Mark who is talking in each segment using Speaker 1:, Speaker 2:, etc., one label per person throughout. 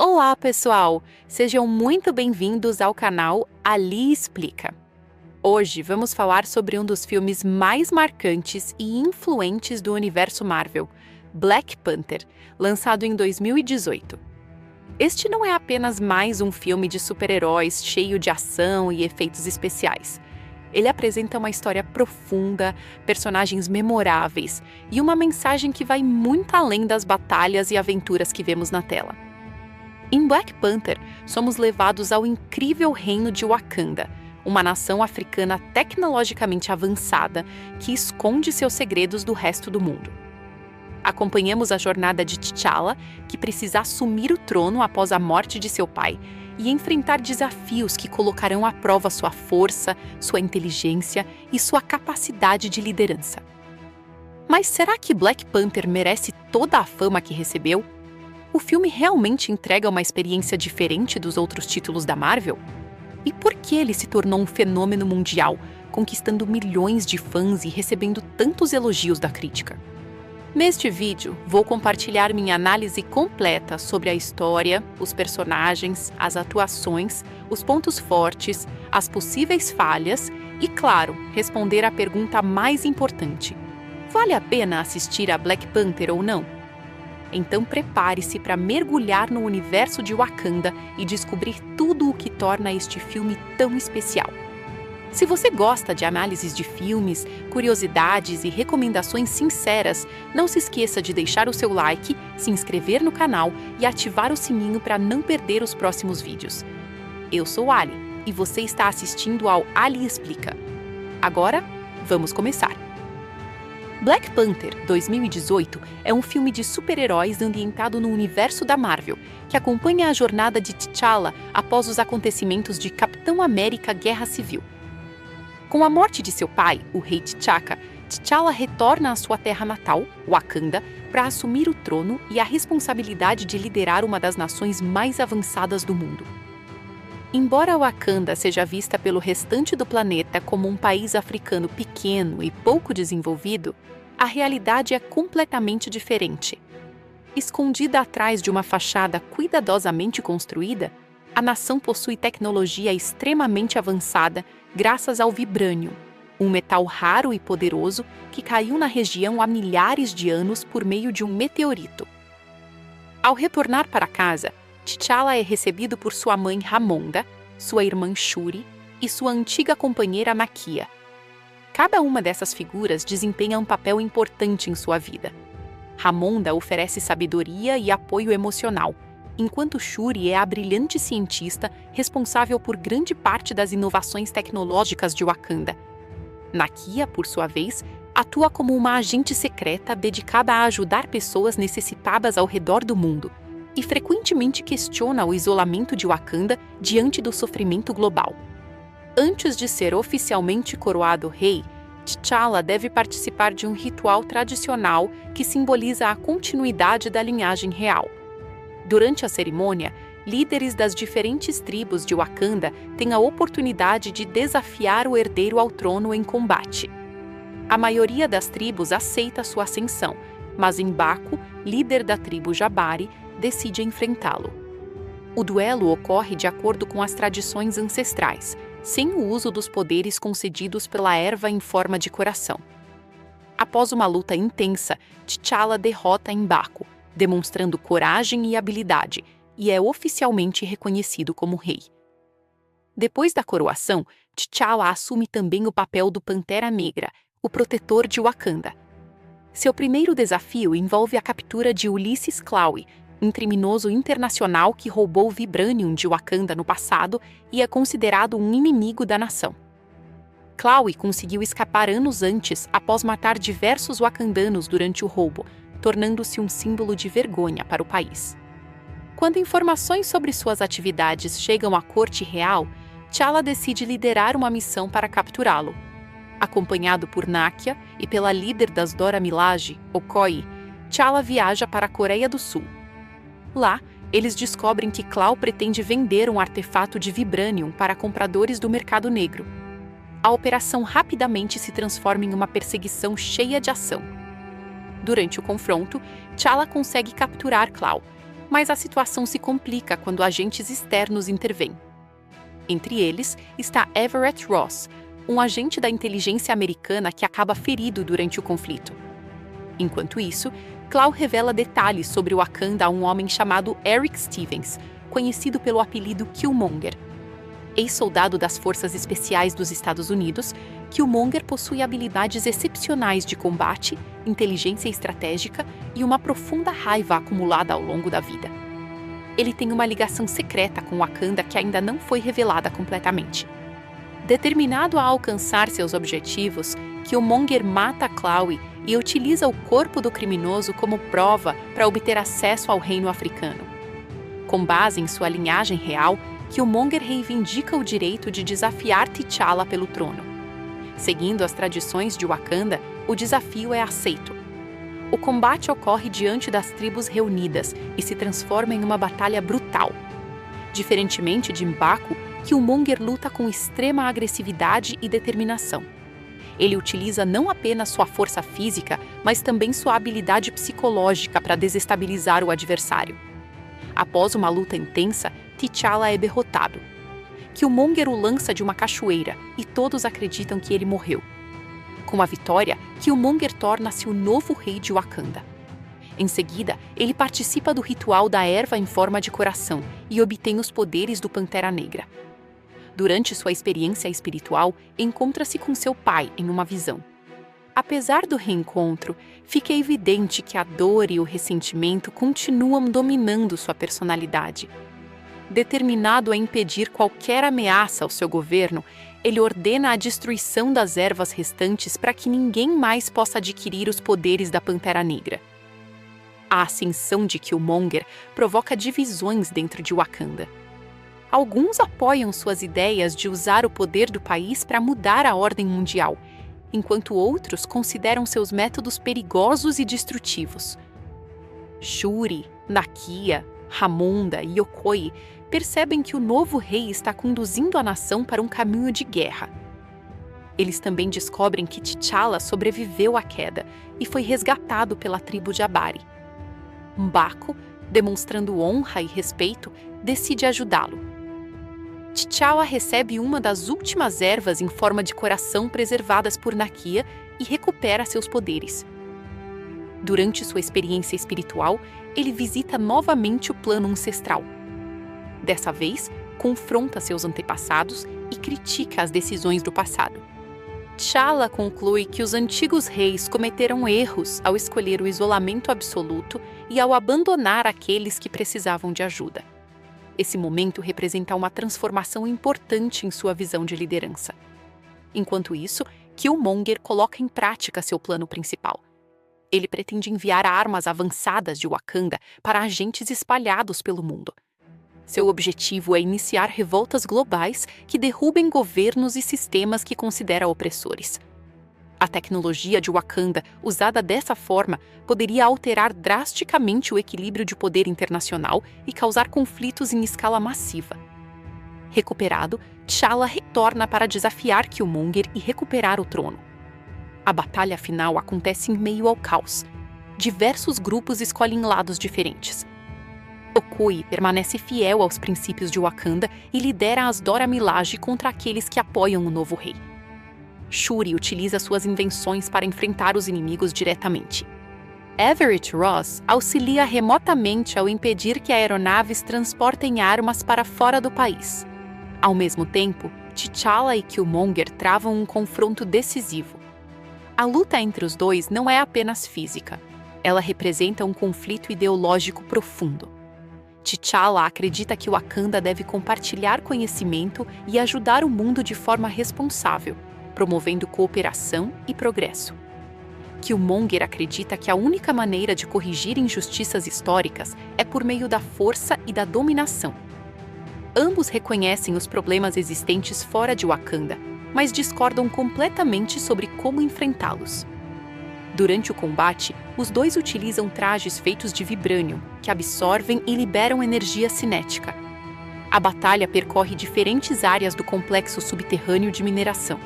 Speaker 1: Olá, pessoal! Sejam muito bem-vindos ao canal Ali Explica. Hoje vamos falar sobre um dos filmes mais marcantes e influentes do universo Marvel, Black Panther, lançado em 2018. Este não é apenas mais um filme de super-heróis cheio de ação e efeitos especiais. Ele apresenta uma história profunda, personagens memoráveis e uma mensagem que vai muito além das batalhas e aventuras que vemos na tela. Em Black Panther, somos levados ao incrível reino de Wakanda, uma nação africana tecnologicamente avançada que esconde seus segredos do resto do mundo. Acompanhamos a jornada de T'Challa, que precisa assumir o trono após a morte de seu pai e enfrentar desafios que colocarão à prova sua força, sua inteligência e sua capacidade de liderança. Mas será que Black Panther merece toda a fama que recebeu? O filme realmente entrega uma experiência diferente dos outros títulos da Marvel? E por que ele se tornou um fenômeno mundial, conquistando milhões de fãs e recebendo tantos elogios da crítica? Neste vídeo, vou compartilhar minha análise completa sobre a história, os personagens, as atuações, os pontos fortes, as possíveis falhas e, claro, responder à pergunta mais importante: vale a pena assistir a Black Panther ou não? Então prepare-se para mergulhar no universo de Wakanda e descobrir tudo o que torna este filme tão especial. Se você gosta de análises de filmes, curiosidades e recomendações sinceras, não se esqueça de deixar o seu like, se inscrever no canal e ativar o sininho para não perder os próximos vídeos. Eu sou Ali e você está assistindo ao Ali Explica. Agora, vamos começar! Black Panther 2018 é um filme de super-heróis ambientado no universo da Marvel, que acompanha a jornada de T'Challa após os acontecimentos de Capitão América Guerra Civil. Com a morte de seu pai, o rei T'Chaka, T'Challa retorna à sua terra natal, Wakanda, para assumir o trono e a responsabilidade de liderar uma das nações mais avançadas do mundo. Embora Wakanda seja vista pelo restante do planeta como um país africano pequeno e pouco desenvolvido, a realidade é completamente diferente. Escondida atrás de uma fachada cuidadosamente construída, a nação possui tecnologia extremamente avançada graças ao vibranium, um metal raro e poderoso que caiu na região há milhares de anos por meio de um meteorito. Ao retornar para casa, T'Challa é recebido por sua mãe Ramonda, sua irmã Shuri e sua antiga companheira Nakia. Cada uma dessas figuras desempenha um papel importante em sua vida. Ramonda oferece sabedoria e apoio emocional, enquanto Shuri é a brilhante cientista responsável por grande parte das inovações tecnológicas de Wakanda. Nakia, por sua vez, atua como uma agente secreta dedicada a ajudar pessoas necessitadas ao redor do mundo e frequentemente questiona o isolamento de Wakanda diante do sofrimento global. Antes de ser oficialmente coroado rei, T'Challa deve participar de um ritual tradicional que simboliza a continuidade da linhagem real. Durante a cerimônia, líderes das diferentes tribos de Wakanda têm a oportunidade de desafiar o herdeiro ao trono em combate. A maioria das tribos aceita sua ascensão, mas M'Baku, líder da tribo Jabari, decide enfrentá-lo. O duelo ocorre de acordo com as tradições ancestrais, sem o uso dos poderes concedidos pela erva em forma de coração. Após uma luta intensa, T'Challa derrota M'Baku, demonstrando coragem e habilidade, e é oficialmente reconhecido como rei. Depois da coroação, T'Challa assume também o papel do Pantera Negra, o protetor de Wakanda. Seu primeiro desafio envolve a captura de Ulysses Klaue, um criminoso internacional que roubou o vibranium de Wakanda no passado e é considerado um inimigo da nação. Klaue conseguiu escapar anos antes após matar diversos wakandanos durante o roubo, tornando-se um símbolo de vergonha para o país. Quando informações sobre suas atividades chegam à corte real, T'Challa decide liderar uma missão para capturá-lo. Acompanhado por Nakia e pela líder das Dora Milaje, Okoye, T'Challa viaja para a Coreia do Sul. Lá, eles descobrem que Klaue pretende vender um artefato de vibranium para compradores do mercado negro. A operação rapidamente se transforma em uma perseguição cheia de ação. Durante o confronto, T'Challa consegue capturar Klaue, Mas a situação se complica quando agentes externos intervêm. Entre eles está Everett Ross, um agente da inteligência americana que acaba ferido durante o conflito. Enquanto isso, Klaue revela detalhes sobre Wakanda a um homem chamado Eric Stevens, conhecido pelo apelido Killmonger. Ex-soldado das Forças Especiais dos Estados Unidos, Killmonger possui habilidades excepcionais de combate, inteligência estratégica e uma profunda raiva acumulada ao longo da vida. Ele tem uma ligação secreta com Wakanda que ainda não foi revelada completamente. Determinado a alcançar seus objetivos, Killmonger mata Klaue e utiliza o corpo do criminoso como prova para obter acesso ao reino africano. Com base em sua linhagem real, Killmonger reivindica o direito de desafiar T'Challa pelo trono. Seguindo as tradições de Wakanda, o desafio é aceito. O combate ocorre diante das tribos reunidas e se transforma em uma batalha brutal. Diferentemente de M'Baku, Killmonger luta com extrema agressividade e determinação. Ele utiliza não apenas sua força física, mas também sua habilidade psicológica para desestabilizar o adversário. Após uma luta intensa, T'Challa é derrotado. Killmonger o lança de uma cachoeira e todos acreditam que ele morreu. Com a vitória, Killmonger torna-se o novo rei de Wakanda. Em seguida, ele participa do ritual da erva em forma de coração e obtém os poderes do Pantera Negra. Durante sua experiência espiritual, encontra-se com seu pai em uma visão. Apesar do reencontro, fica evidente que a dor e o ressentimento continuam dominando sua personalidade. Determinado a impedir qualquer ameaça ao seu governo, ele ordena a destruição das ervas restantes para que ninguém mais possa adquirir os poderes da Pantera Negra. A ascensão de Killmonger provoca divisões dentro de Wakanda. Alguns apoiam suas ideias de usar o poder do país para mudar a ordem mundial, enquanto outros consideram seus métodos perigosos e destrutivos. Shuri, Nakia, Ramonda e Okoye percebem que o novo rei está conduzindo a nação para um caminho de guerra. Eles também descobrem que T'Challa sobreviveu à queda e foi resgatado pela tribo de Abari. M'Baku, demonstrando honra e respeito, decide ajudá-lo. T'Challa recebe uma das últimas ervas em forma de coração preservadas por Nakia e recupera seus poderes. Durante sua experiência espiritual, ele visita novamente o plano ancestral. Dessa vez, confronta seus antepassados e critica as decisões do passado. T'Challa conclui que os antigos reis cometeram erros ao escolher o isolamento absoluto e ao abandonar aqueles que precisavam de ajuda. Esse momento representa uma transformação importante em sua visão de liderança. Enquanto isso, Killmonger coloca em prática seu plano principal. Ele pretende enviar armas avançadas de Wakanda para agentes espalhados pelo mundo. Seu objetivo é iniciar revoltas globais que derrubem governos e sistemas que considera opressores. A tecnologia de Wakanda, usada dessa forma, poderia alterar drasticamente o equilíbrio de poder internacional e causar conflitos em escala massiva. Recuperado, T'Challa retorna para desafiar Killmonger e recuperar o trono. A batalha final acontece em meio ao caos. Diversos grupos escolhem lados diferentes. Okoye permanece fiel aos princípios de Wakanda e lidera as Dora Milaje contra aqueles que apoiam o novo rei. Shuri utiliza suas invenções para enfrentar os inimigos diretamente. Everett Ross auxilia remotamente ao impedir que aeronaves transportem armas para fora do país. Ao mesmo tempo, T'Challa e Killmonger travam um confronto decisivo. A luta entre os dois não é apenas física. Ela representa um conflito ideológico profundo. T'Challa acredita que Wakanda deve compartilhar conhecimento e ajudar o mundo de forma responsável, promovendo cooperação e progresso. Killmonger acredita que a única maneira de corrigir injustiças históricas é por meio da força e da dominação. Ambos reconhecem os problemas existentes fora de Wakanda, mas discordam completamente sobre como enfrentá-los. Durante o combate, os dois utilizam trajes feitos de vibranium, que absorvem e liberam energia cinética. A batalha percorre diferentes áreas do complexo subterrâneo de mineração.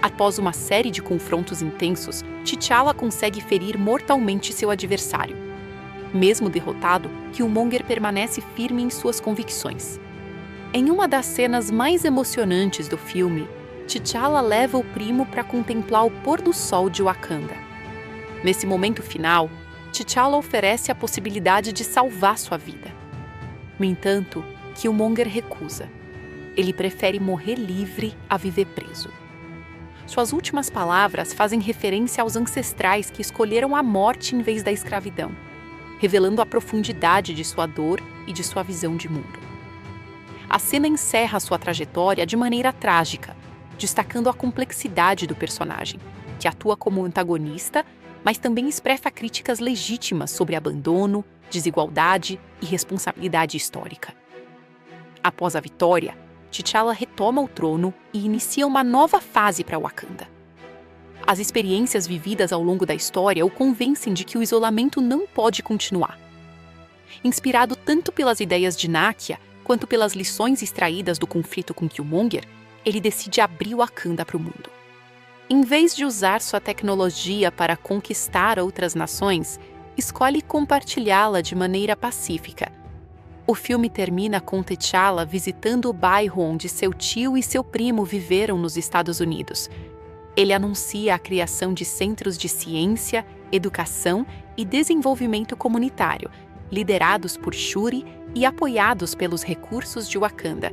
Speaker 1: Após uma série de confrontos intensos, T'Challa consegue ferir mortalmente seu adversário. Mesmo derrotado, Killmonger permanece firme em suas convicções. Em uma das cenas mais emocionantes do filme, T'Challa leva o primo para contemplar o pôr do sol de Wakanda. Nesse momento final, T'Challa oferece a possibilidade de salvar sua vida. No entanto, Killmonger recusa. Ele prefere morrer livre a viver preso. Suas últimas palavras fazem referência aos ancestrais que escolheram a morte em vez da escravidão, revelando a profundidade de sua dor e de sua visão de mundo. A cena encerra sua trajetória de maneira trágica, destacando a complexidade do personagem, que atua como antagonista, mas também expressa críticas legítimas sobre abandono, desigualdade e responsabilidade histórica. Após a vitória, T'Challa retoma o trono e inicia uma nova fase para Wakanda. As experiências vividas ao longo da história o convencem de que o isolamento não pode continuar. Inspirado tanto pelas ideias de Nakia quanto pelas lições extraídas do conflito com Killmonger, ele decide abrir Wakanda para o mundo. Em vez de usar sua tecnologia para conquistar outras nações, escolhe compartilhá-la de maneira pacífica. O filme termina com T'Challa visitando o bairro onde seu tio e seu primo viveram nos Estados Unidos. Ele anuncia a criação de centros de ciência, educação e desenvolvimento comunitário, liderados por Shuri e apoiados pelos recursos de Wakanda.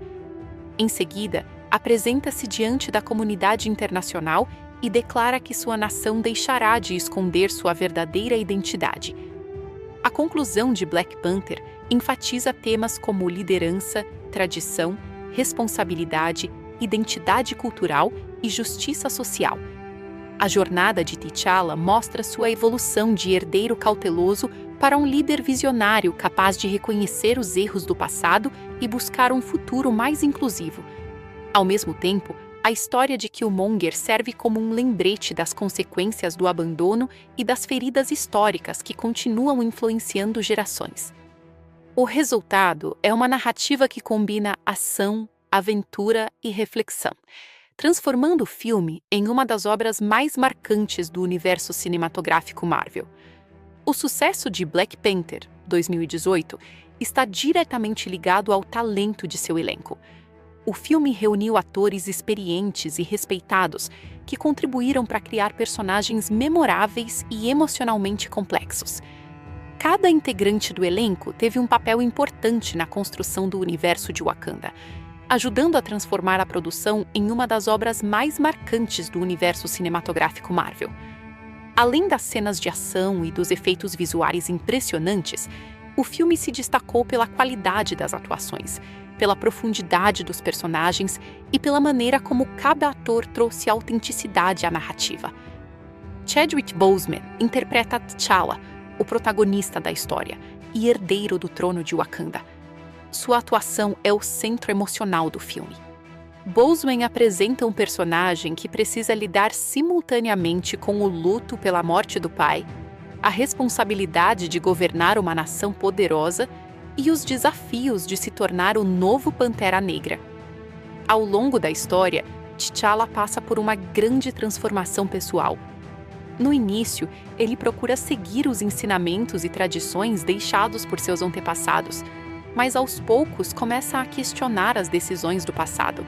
Speaker 1: Em seguida, apresenta-se diante da comunidade internacional e declara que sua nação deixará de esconder sua verdadeira identidade. A conclusão de Black Panther enfatiza temas como liderança, tradição, responsabilidade, identidade cultural e justiça social. A jornada de T'Challa mostra sua evolução de herdeiro cauteloso para um líder visionário capaz de reconhecer os erros do passado e buscar um futuro mais inclusivo. Ao mesmo tempo, a história de Killmonger serve como um lembrete das consequências do abandono e das feridas históricas que continuam influenciando gerações. O resultado é uma narrativa que combina ação, aventura e reflexão, transformando o filme em uma das obras mais marcantes do universo cinematográfico Marvel. O sucesso de Black Panther, 2018, está diretamente ligado ao talento de seu elenco. O filme reuniu atores experientes e respeitados que contribuíram para criar personagens memoráveis e emocionalmente complexos. Cada integrante do elenco teve um papel importante na construção do universo de Wakanda, ajudando a transformar a produção em uma das obras mais marcantes do universo cinematográfico Marvel. Além das cenas de ação e dos efeitos visuais impressionantes, o filme se destacou pela qualidade das atuações, pela profundidade dos personagens e pela maneira como cada ator trouxe autenticidade à narrativa. Chadwick Boseman interpreta T'Challa, o protagonista da história e herdeiro do trono de Wakanda. Sua atuação é o centro emocional do filme. Boseman apresenta um personagem que precisa lidar simultaneamente com o luto pela morte do pai, a responsabilidade de governar uma nação poderosa e os desafios de se tornar o novo Pantera Negra. Ao longo da história, T'Challa passa por uma grande transformação pessoal. No início, ele procura seguir os ensinamentos e tradições deixados por seus antepassados, mas aos poucos começa a questionar as decisões do passado.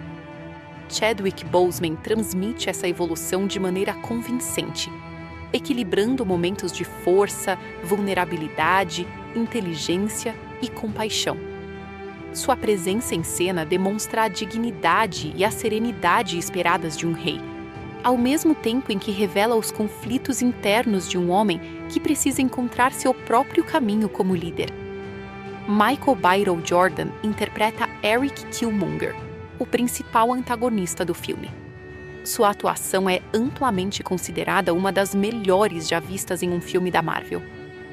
Speaker 1: Chadwick Boseman transmite essa evolução de maneira convincente, equilibrando momentos de força, vulnerabilidade, inteligência e compaixão. Sua presença em cena demonstra a dignidade e a serenidade esperadas de um rei, ao mesmo tempo em que revela os conflitos internos de um homem que precisa encontrar seu próprio caminho como líder. Michael Byron Jordan interpreta Eric Killmonger, o principal antagonista do filme. Sua atuação é amplamente considerada uma das melhores já vistas em um filme da Marvel.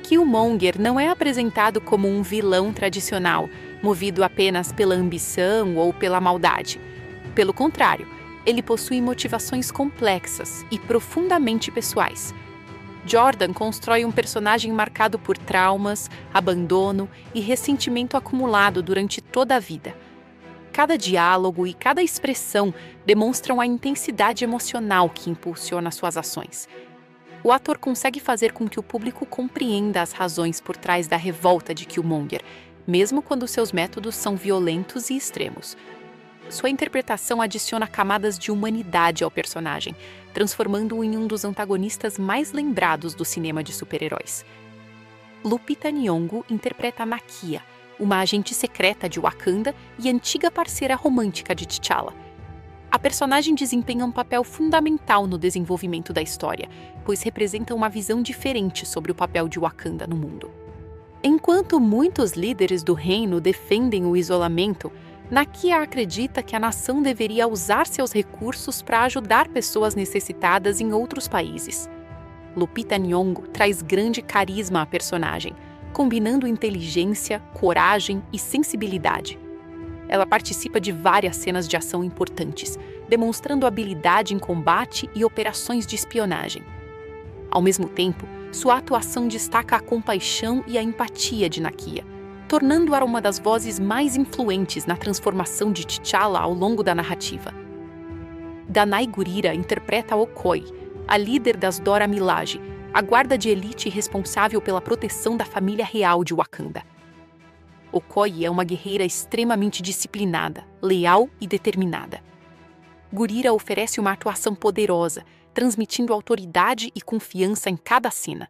Speaker 1: Killmonger não é apresentado como um vilão tradicional, movido apenas pela ambição ou pela maldade. Pelo contrário, ele possui motivações complexas e profundamente pessoais. Jordan constrói um personagem marcado por traumas, abandono e ressentimento acumulado durante toda a vida. Cada diálogo e cada expressão demonstram a intensidade emocional que impulsiona suas ações. o ator consegue fazer com que o público compreenda as razões por trás da revolta de Killmonger, mesmo quando seus métodos são violentos e extremos. Sua interpretação adiciona camadas de humanidade ao personagem, transformando-o em um dos antagonistas mais lembrados do cinema de super-heróis. Lupita Nyong'o interpreta Nakia, uma agente secreta de Wakanda e antiga parceira romântica de T'Challa. A personagem desempenha um papel fundamental no desenvolvimento da história, pois representa uma visão diferente sobre o papel de Wakanda no mundo. Enquanto muitos líderes do reino defendem o isolamento, Nakia acredita que a nação deveria usar seus recursos para ajudar pessoas necessitadas em outros países. Lupita Nyong'o traz grande carisma à personagem, combinando inteligência, coragem e sensibilidade. Ela participa de várias cenas de ação importantes, demonstrando habilidade em combate e operações de espionagem. Ao mesmo tempo, sua atuação destaca a compaixão e a empatia de Nakia, tornando-a uma das vozes mais influentes na transformação de T'Challa ao longo da narrativa. Danai Gurira interpreta Okoye, a líder das Dora Milaje, a guarda de elite responsável pela proteção da família real de Wakanda. Okoye é uma guerreira extremamente disciplinada, leal e determinada. Gurira oferece uma atuação poderosa, transmitindo autoridade e confiança em cada cena.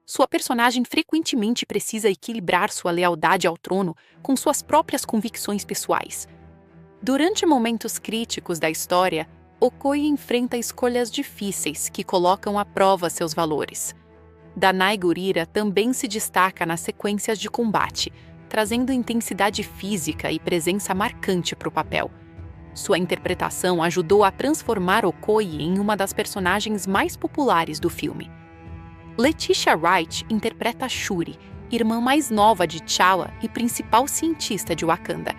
Speaker 1: Sua personagem frequentemente precisa equilibrar sua lealdade ao trono com suas próprias convicções pessoais. Durante momentos críticos da história, Okoye enfrenta escolhas difíceis que colocam à prova seus valores. Danai Gurira também se destaca nas sequências de combate, trazendo intensidade física e presença marcante para o papel. Sua interpretação ajudou a transformar Okoye em uma das personagens mais populares do filme. Letitia Wright interpreta Shuri, irmã mais nova de T'Challa e principal cientista de Wakanda.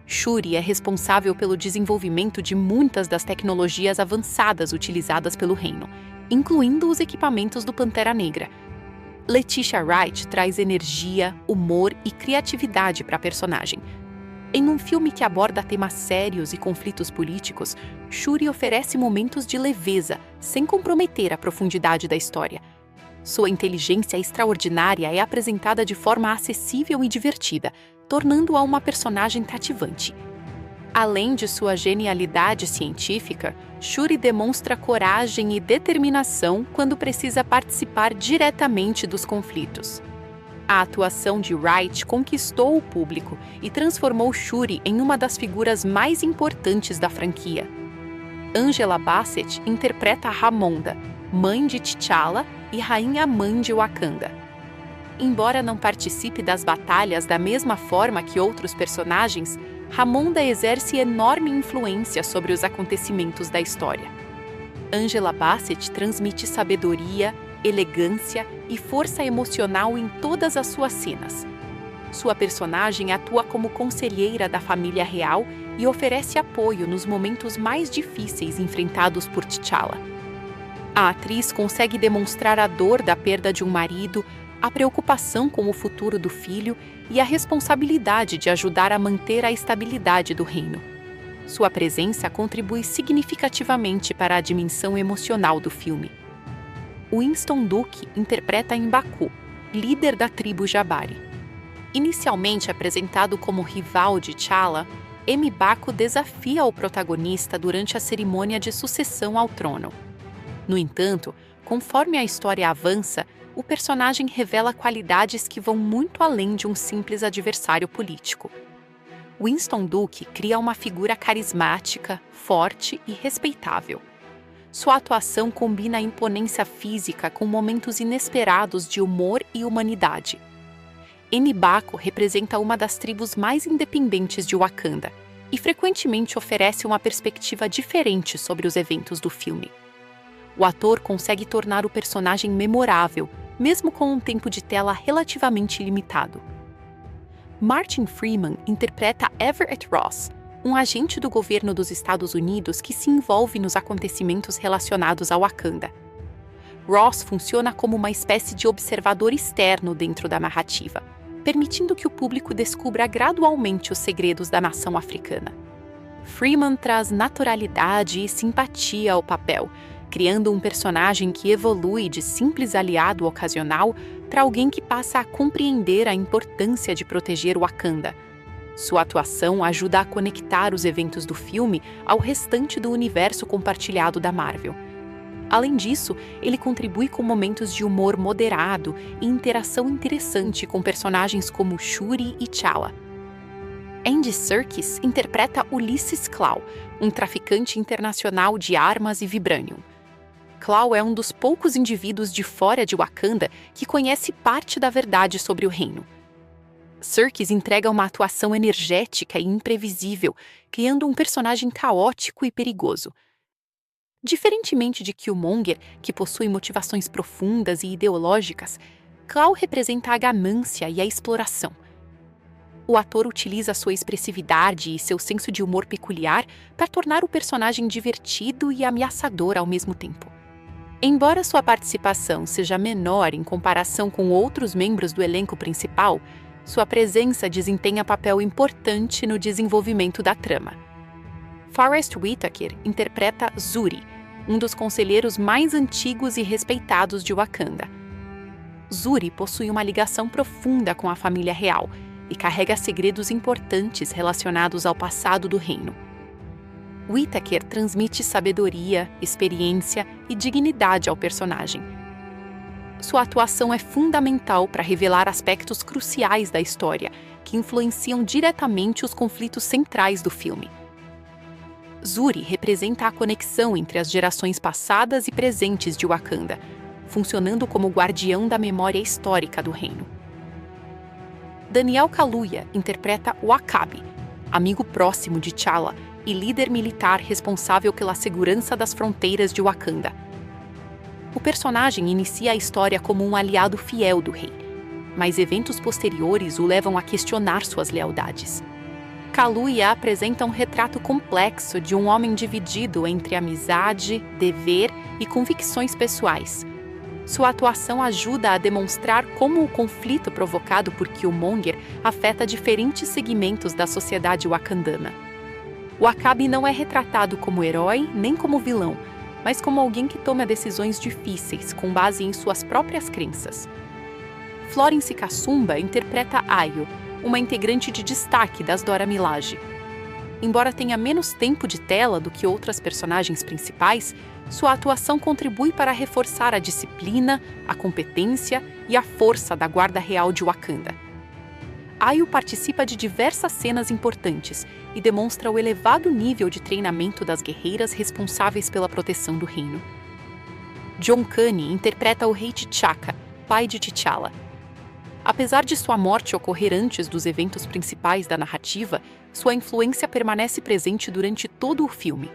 Speaker 1: Shuri é responsável pelo desenvolvimento de muitas das tecnologias avançadas utilizadas pelo reino, incluindo os equipamentos do Pantera Negra. Letitia Wright traz energia, humor e criatividade para a personagem. Em um filme que aborda temas sérios e conflitos políticos, Shuri oferece momentos de leveza, sem comprometer a profundidade da história. Sua inteligência extraordinária é apresentada de forma acessível e divertida, tornando-a uma personagem cativante. Além de sua genialidade científica, Shuri demonstra coragem e determinação quando precisa participar diretamente dos conflitos. A atuação de Wright conquistou o público e transformou Shuri em uma das figuras mais importantes da franquia. Angela Bassett interpreta Ramonda, mãe de T'Challa e rainha-mãe de Wakanda. Embora não participe das batalhas da mesma forma que outros personagens, Ramonda exerce enorme influência sobre os acontecimentos da história. Angela Bassett transmite sabedoria, elegância e força emocional em todas as suas cenas. Sua personagem atua como conselheira da família real e oferece apoio nos momentos mais difíceis enfrentados por T'Challa. A atriz consegue demonstrar a dor da perda de um marido, a preocupação com o futuro do filho e a responsabilidade de ajudar a manter a estabilidade do reino. Sua presença contribui significativamente para a dimensão emocional do filme. Winston Duke interpreta M'Baku, líder da tribo Jabari. Inicialmente apresentado como rival de T'Challa, M'Baku desafia o protagonista durante a cerimônia de sucessão ao trono. No entanto, conforme a história avança, o personagem revela qualidades que vão muito além de um simples adversário político. Winston Duke cria uma figura carismática, forte e respeitável. Sua atuação combina a imponência física com momentos inesperados de humor e humanidade. M'Baku representa uma das tribos mais independentes de Wakanda e frequentemente oferece uma perspectiva diferente sobre os eventos do filme. O ator consegue tornar o personagem memorável, mesmo com um tempo de tela relativamente limitado. Martin Freeman interpreta Everett Ross, um agente do governo dos Estados Unidos que se envolve nos acontecimentos relacionados a Wakanda. Ross funciona como uma espécie de observador externo dentro da narrativa, permitindo que o público descubra gradualmente os segredos da nação africana. Freeman traz naturalidade e simpatia ao papel, criando um personagem que evolui de simples aliado ocasional para alguém que passa a compreender a importância de proteger Wakanda. Sua atuação ajuda a conectar os eventos do filme ao restante do universo compartilhado da Marvel. Além disso, ele contribui com momentos de humor moderado e interação interessante com personagens como Shuri e T'Challa. Andy Serkis interpreta Ulysses Klaue, um traficante internacional de armas e vibranium. Klaue é um dos poucos indivíduos de fora de Wakanda que conhece parte da verdade sobre o reino. Serkis entrega uma atuação energética e imprevisível, criando um personagem caótico e perigoso. Diferentemente de Killmonger, que possui motivações profundas e ideológicas, Klaue representa a ganância e a exploração. O ator utiliza sua expressividade e seu senso de humor peculiar para tornar o personagem divertido e ameaçador ao mesmo tempo. Embora sua participação seja menor em comparação com outros membros do elenco principal, sua presença desempenha papel importante no desenvolvimento da trama. Forest Whitaker interpreta Zuri, um dos conselheiros mais antigos e respeitados de Wakanda. Zuri possui uma ligação profunda com a família real e carrega segredos importantes relacionados ao passado do reino. Whitaker transmite sabedoria, experiência e dignidade ao personagem. Sua atuação é fundamental para revelar aspectos cruciais da história, que influenciam diretamente os conflitos centrais do filme. Zuri representa a conexão entre as gerações passadas e presentes de Wakanda, funcionando como guardião da memória histórica do reino. Daniel Kaluuya interpreta W'Akabi, amigo próximo de T'Challa e líder militar responsável pela segurança das fronteiras de Wakanda. O personagem inicia a história como um aliado fiel do rei, mas eventos posteriores o levam a questionar suas lealdades. Kaluuya apresenta um retrato complexo de um homem dividido entre amizade, dever e convicções pessoais. Sua atuação ajuda a demonstrar como o conflito provocado por Killmonger afeta diferentes segmentos da sociedade wakandana. W'Akabi não é retratado como herói nem como vilão, mas como alguém que toma decisões difíceis com base em suas próprias crenças. Florence Kasumba interpreta Ayo, uma integrante de destaque das Dora Milaje. Embora tenha menos tempo de tela do que outras personagens principais, sua atuação contribui para reforçar a disciplina, a competência e a força da Guarda Real de Wakanda. Ayo participa de diversas cenas importantes e demonstra o elevado nível de treinamento das guerreiras responsáveis pela proteção do reino. John Kane interpreta o rei T'Chaka, pai de T'Challa. Apesar de sua morte ocorrer antes dos eventos principais da narrativa, sua influência permanece presente durante todo o filme.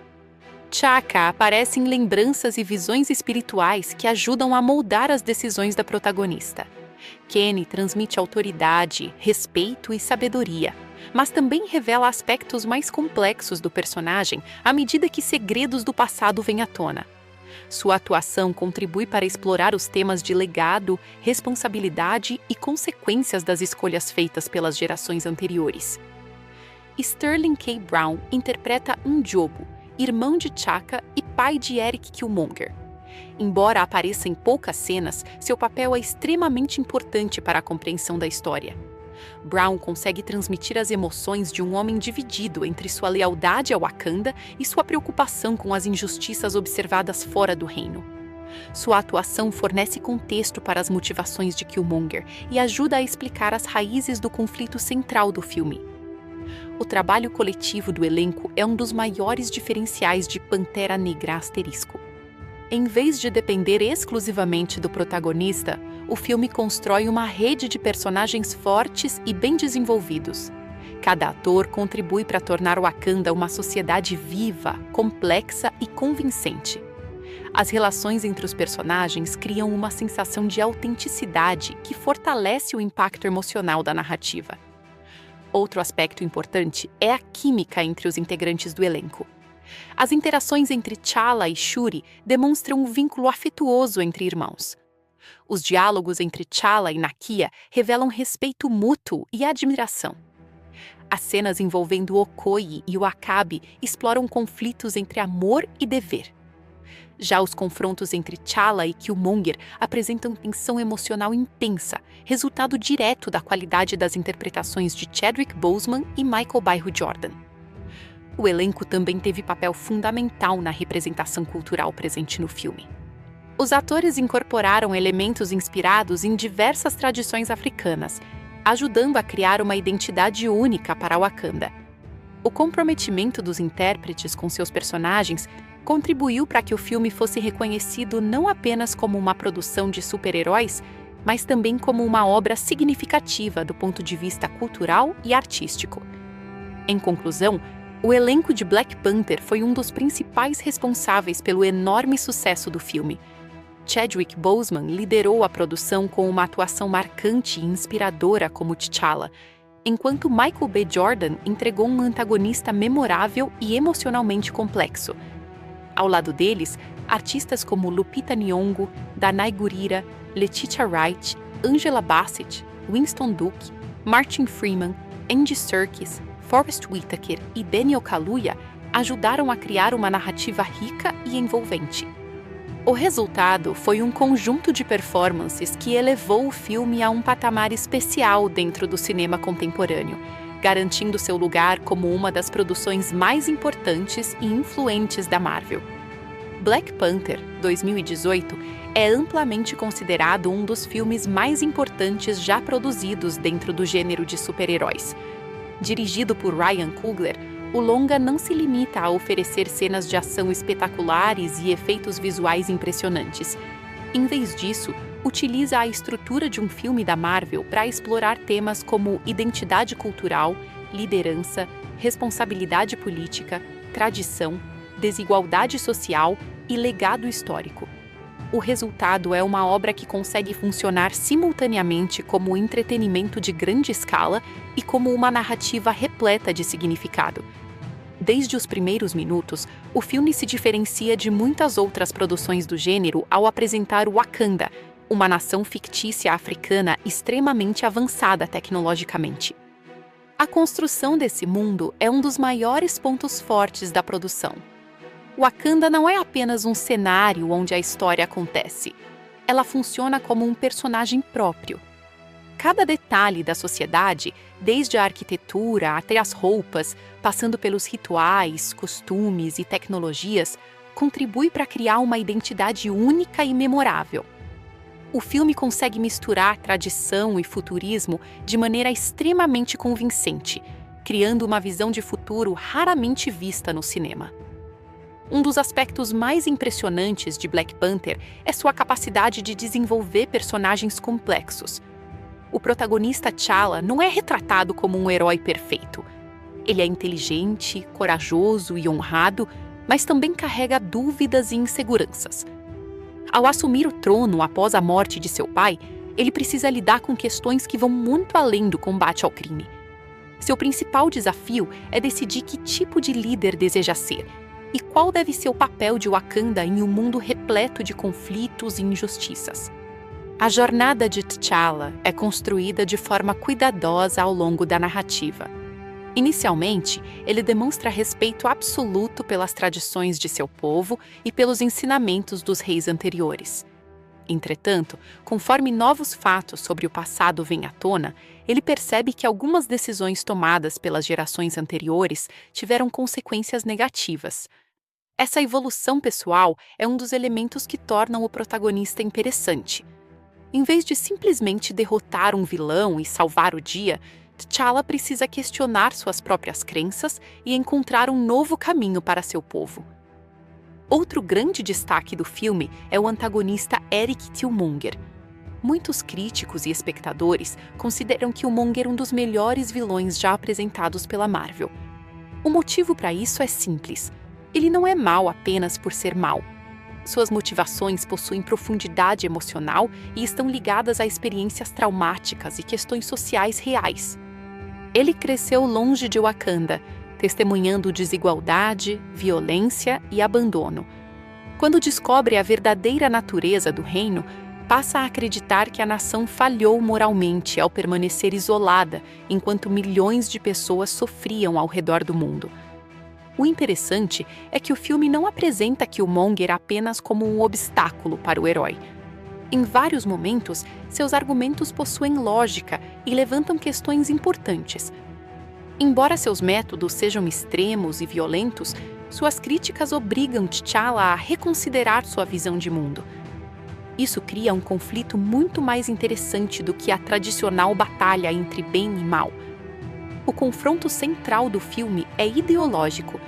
Speaker 1: T'Chaka aparece em lembranças e visões espirituais que ajudam a moldar as decisões da protagonista. Kenny transmite autoridade, respeito e sabedoria, mas também revela aspectos mais complexos do personagem à medida que segredos do passado vêm à tona. Sua atuação contribui para explorar os temas de legado, responsabilidade e consequências das escolhas feitas pelas gerações anteriores. Sterling K. Brown interpreta N'Jobu, irmão de T'Chaka e pai de Eric Killmonger. Embora apareça em poucas cenas, seu papel é extremamente importante para a compreensão da história. Brown consegue transmitir as emoções de um homem dividido entre sua lealdade a Wakanda e sua preocupação com as injustiças observadas fora do reino. Sua atuação fornece contexto para as motivações de Killmonger e ajuda a explicar as raízes do conflito central do filme. O trabalho coletivo do elenco é um dos maiores diferenciais de Pantera Negra asterisco. Em vez de depender exclusivamente do protagonista, o filme constrói uma rede de personagens fortes e bem desenvolvidos. Cada ator contribui para tornar Wakanda uma sociedade viva, complexa e convincente. As relações entre os personagens criam uma sensação de autenticidade que fortalece o impacto emocional da narrativa. Outro aspecto importante é a química entre os integrantes do elenco. As interações entre T'Challa e Shuri demonstram um vínculo afetuoso entre irmãos. Os diálogos entre T'Challa e Nakia revelam respeito mútuo e admiração. As cenas envolvendo Okoye e W'Akabi exploram conflitos entre amor e dever. Já os confrontos entre T'Challa e Killmonger apresentam tensão emocional intensa, resultado direto da qualidade das interpretações de Chadwick Boseman e Michael B. Jordan. O elenco também teve papel fundamental na representação cultural presente no filme. Os atores incorporaram elementos inspirados em diversas tradições africanas, ajudando a criar uma identidade única para Wakanda. O comprometimento dos intérpretes com seus personagens contribuiu para que o filme fosse reconhecido não apenas como uma produção de super-heróis, mas também como uma obra significativa do ponto de vista cultural e artístico. Em conclusão, o elenco de Black Panther foi um dos principais responsáveis pelo enorme sucesso do filme. Chadwick Boseman liderou a produção com uma atuação marcante e inspiradora como T'Challa, enquanto Michael B. Jordan entregou um antagonista memorável e emocionalmente complexo. Ao lado deles, artistas como Lupita Nyong'o, Danai Gurira, Letitia Wright, Angela Bassett, Winston Duke, Martin Freeman, Andy Serkis, Forest Whitaker e Daniel Kaluuya ajudaram a criar uma narrativa rica e envolvente. O resultado foi um conjunto de performances que elevou o filme a um patamar especial dentro do cinema contemporâneo, garantindo seu lugar como uma das produções mais importantes e influentes da Marvel. Black Panther, 2018, é amplamente considerado um dos filmes mais importantes já produzidos dentro do gênero de super-heróis. Dirigido por Ryan Coogler, o longa não se limita a oferecer cenas de ação espetaculares e efeitos visuais impressionantes. Em vez disso, utiliza a estrutura de um filme da Marvel para explorar temas como identidade cultural, liderança, responsabilidade política, tradição, desigualdade social e legado histórico. O resultado é uma obra que consegue funcionar simultaneamente como entretenimento de grande escala e como uma narrativa repleta de significado. Desde os primeiros minutos, o filme se diferencia de muitas outras produções do gênero ao apresentar Wakanda, uma nação fictícia africana extremamente avançada tecnologicamente. A construção desse mundo é um dos maiores pontos fortes da produção. Wakanda não é apenas um cenário onde a história acontece. Ela funciona como um personagem próprio. Cada detalhe da sociedade, desde a arquitetura até as roupas, passando pelos rituais, costumes e tecnologias, contribui para criar uma identidade única e memorável. O filme consegue misturar tradição e futurismo de maneira extremamente convincente, criando uma visão de futuro raramente vista no cinema. Um dos aspectos mais impressionantes de Black Panther é sua capacidade de desenvolver personagens complexos. O protagonista T'Challa não é retratado como um herói perfeito. Ele é inteligente, corajoso e honrado, mas também carrega dúvidas e inseguranças. Ao assumir o trono após a morte de seu pai, ele precisa lidar com questões que vão muito além do combate ao crime. Seu principal desafio é decidir que tipo de líder deseja ser e qual deve ser o papel de Wakanda em um mundo repleto de conflitos e injustiças. A jornada de T'Challa é construída de forma cuidadosa ao longo da narrativa. Inicialmente, ele demonstra respeito absoluto pelas tradições de seu povo e pelos ensinamentos dos reis anteriores. Entretanto, conforme novos fatos sobre o passado vêm à tona, ele percebe que algumas decisões tomadas pelas gerações anteriores tiveram consequências negativas. Essa evolução pessoal é um dos elementos que tornam o protagonista interessante. Em vez de simplesmente derrotar um vilão e salvar o dia, T'Challa precisa questionar suas próprias crenças e encontrar um novo caminho para seu povo. Outro grande destaque do filme é o antagonista Eric Killmonger. Muitos críticos e espectadores consideram Killmonger um dos melhores vilões já apresentados pela Marvel. O motivo para isso é simples. Ele não é mau apenas por ser mau. Suas motivações possuem profundidade emocional e estão ligadas a experiências traumáticas e questões sociais reais. Ele cresceu longe de Wakanda, testemunhando desigualdade, violência e abandono. Quando descobre a verdadeira natureza do reino, passa a acreditar que a nação falhou moralmente ao permanecer isolada enquanto milhões de pessoas sofriam ao redor do mundo. O interessante é que o filme não apresenta Killmonger apenas como um obstáculo para o herói. Em vários momentos, seus argumentos possuem lógica e levantam questões importantes. Embora seus métodos sejam extremos e violentos, suas críticas obrigam T'Challa a reconsiderar sua visão de mundo. Isso cria um conflito muito mais interessante do que a tradicional batalha entre bem e mal. O confronto central do filme é ideológico.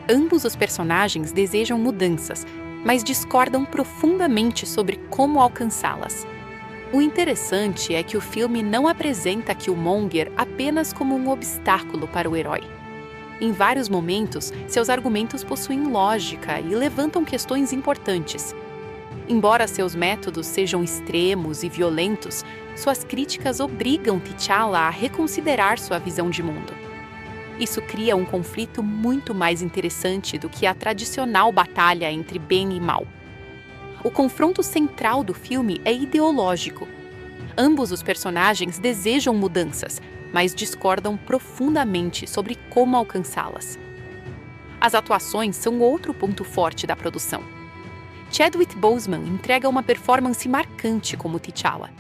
Speaker 1: Ambos os personagens desejam mudanças, mas discordam profundamente sobre como alcançá-las. O interessante é que o filme não apresenta Killmonger apenas como um obstáculo para o herói. Em vários momentos, seus argumentos possuem lógica e levantam questões importantes. Embora seus métodos sejam extremos e violentos, suas críticas obrigam T'Challa a reconsiderar sua visão de mundo. Isso cria um conflito muito mais interessante do que a tradicional batalha entre bem e mal. O confronto central do filme é ideológico. Ambos os personagens desejam mudanças, mas discordam profundamente sobre como alcançá-las. As atuações são outro ponto forte da produção. Chadwick Boseman entrega uma performance marcante como T'Challa.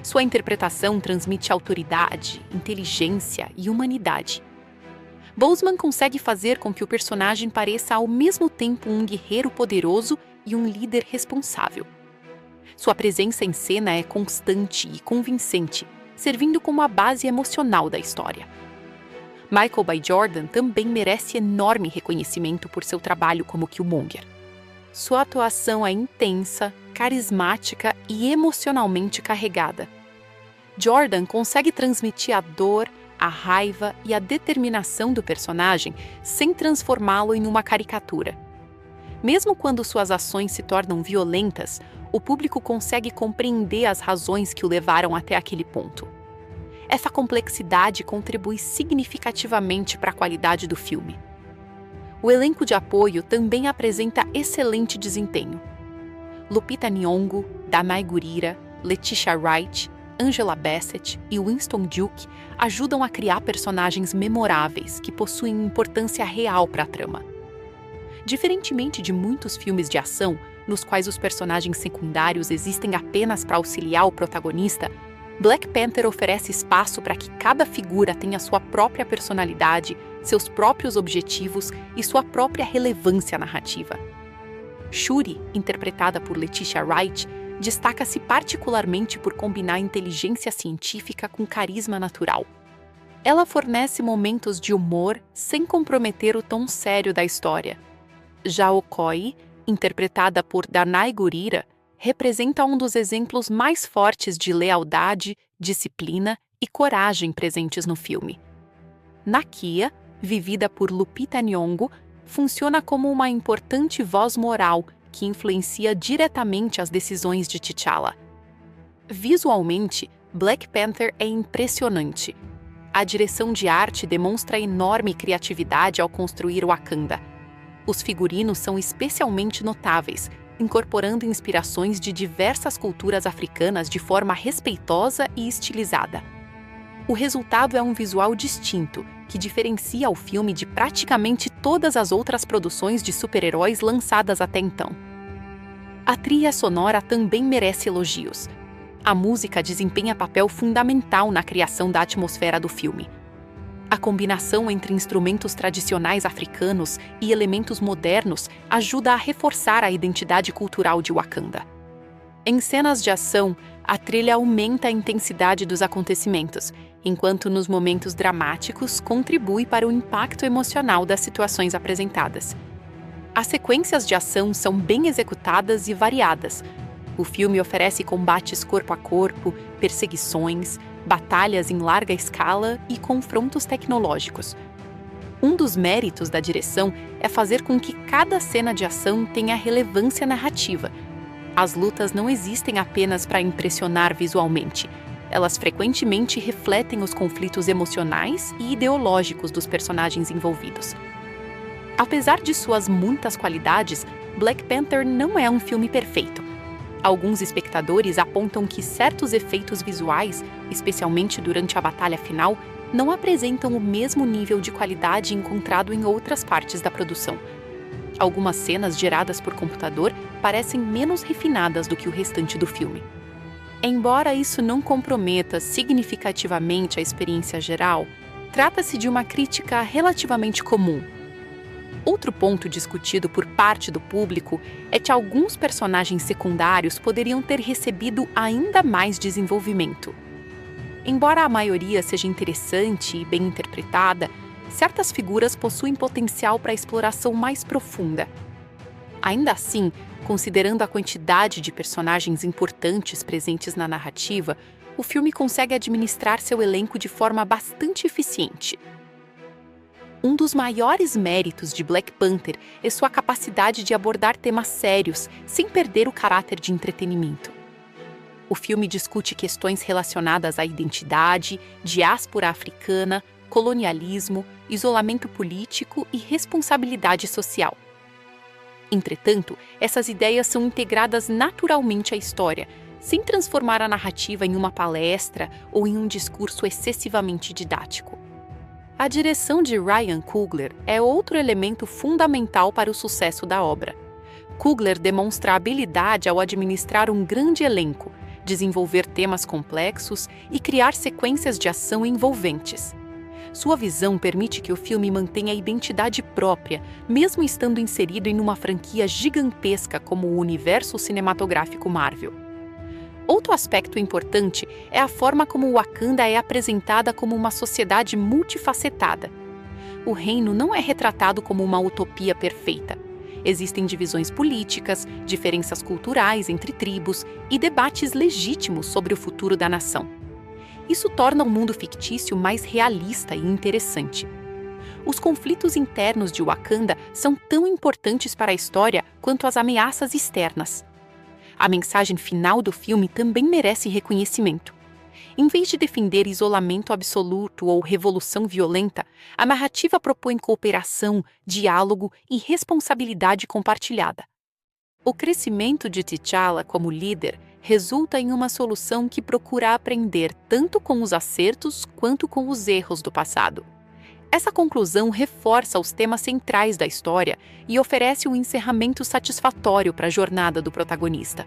Speaker 1: Sua interpretação transmite autoridade, inteligência e humanidade. Boseman consegue fazer com que o personagem pareça ao mesmo tempo um guerreiro poderoso e um líder responsável. Sua presença em cena é constante e convincente, servindo como a base emocional da história. Michael B. Jordan também merece enorme reconhecimento por seu trabalho como Killmonger. Sua atuação é intensa, carismática e emocionalmente carregada. Jordan consegue transmitir a dor, a raiva e a determinação do personagem sem transformá-lo em uma caricatura. Mesmo quando suas ações se tornam violentas, o público consegue compreender as razões que o levaram até aquele ponto. Essa complexidade contribui significativamente para a qualidade do filme. O elenco de apoio também apresenta excelente desempenho. Lupita Nyong'o, Danai Gurira, Letitia Wright, Angela Bassett e Winston Duke ajudam a criar personagens memoráveis que possuem importância real para a trama. Diferentemente de muitos filmes de ação, nos quais os personagens secundários existem apenas para auxiliar o protagonista, Black Panther oferece espaço para que cada figura tenha sua própria personalidade, seus próprios objetivos e sua própria relevância narrativa. Shuri, interpretada por Letitia Wright, destaca-se particularmente por combinar inteligência científica com carisma natural. Ela fornece momentos de humor sem comprometer o tom sério da história. Já Okoye, interpretada por Danai Gurira, representa um dos exemplos mais fortes de lealdade, disciplina e coragem presentes no filme. Nakia, vivida por Lupita Nyong'o, funciona como uma importante voz moral que influencia diretamente as decisões de T'Challa. Visualmente, Black Panther é impressionante. A direção de arte demonstra enorme criatividade ao construir Wakanda. Os figurinos são especialmente notáveis, incorporando inspirações de diversas culturas africanas de forma respeitosa e estilizada. O resultado é um visual distinto, que diferencia o filme de praticamente todas as outras produções de super-heróis lançadas até então. A trilha sonora também merece elogios. A música desempenha papel fundamental na criação da atmosfera do filme. A combinação entre instrumentos tradicionais africanos e elementos modernos ajuda a reforçar a identidade cultural de Wakanda. Em cenas de ação, a trilha aumenta a intensidade dos acontecimentos, enquanto nos momentos dramáticos contribui para o impacto emocional das situações apresentadas. As sequências de ação são bem executadas e variadas. O filme oferece combates corpo a corpo, perseguições, batalhas em larga escala e confrontos tecnológicos. Um dos méritos da direção é fazer com que cada cena de ação tenha relevância narrativa. As lutas não existem apenas para impressionar visualmente. Elas frequentemente refletem os conflitos emocionais e ideológicos dos personagens envolvidos. Apesar de suas muitas qualidades, Black Panther não é um filme perfeito. Alguns espectadores apontam que certos efeitos visuais, especialmente durante a batalha final, não apresentam o mesmo nível de qualidade encontrado em outras partes da produção. Algumas cenas geradas por computador parecem menos refinadas do que o restante do filme. Embora isso não comprometa significativamente a experiência geral, trata-se de uma crítica relativamente comum. Outro ponto discutido por parte do público é que alguns personagens secundários poderiam ter recebido ainda mais desenvolvimento. Embora a maioria seja interessante e bem interpretada, certas figuras possuem potencial para exploração mais profunda. Ainda assim, considerando a quantidade de personagens importantes presentes na narrativa, o filme consegue administrar seu elenco de forma bastante eficiente. Um dos maiores méritos de Black Panther é sua capacidade de abordar temas sérios, sem perder o caráter de entretenimento. O filme discute questões relacionadas à identidade, diáspora africana, colonialismo, isolamento político e responsabilidade social. Entretanto, essas ideias são integradas naturalmente à história, sem transformar a narrativa em uma palestra ou em um discurso excessivamente didático. A direção de Ryan Coogler é outro elemento fundamental para o sucesso da obra. Coogler demonstra habilidade ao administrar um grande elenco, desenvolver temas complexos e criar sequências de ação envolventes. Sua visão permite que o filme mantenha identidade própria, mesmo estando inserido em uma franquia gigantesca como o universo cinematográfico Marvel. Outro aspecto importante é a forma como Wakanda é apresentada como uma sociedade multifacetada. O reino não é retratado como uma utopia perfeita. Existem divisões políticas, diferenças culturais entre tribos e debates legítimos sobre o futuro da nação. Isso torna o mundo fictício mais realista e interessante. Os conflitos internos de Wakanda são tão importantes para a história quanto as ameaças externas. A mensagem final do filme também merece reconhecimento. Em vez de defender isolamento absoluto ou revolução violenta, a narrativa propõe cooperação, diálogo e responsabilidade compartilhada. O crescimento de T'Challa como líder resulta em uma solução que procura aprender tanto com os acertos quanto com os erros do passado. Essa conclusão reforça os temas centrais da história e oferece um encerramento satisfatório para a jornada do protagonista.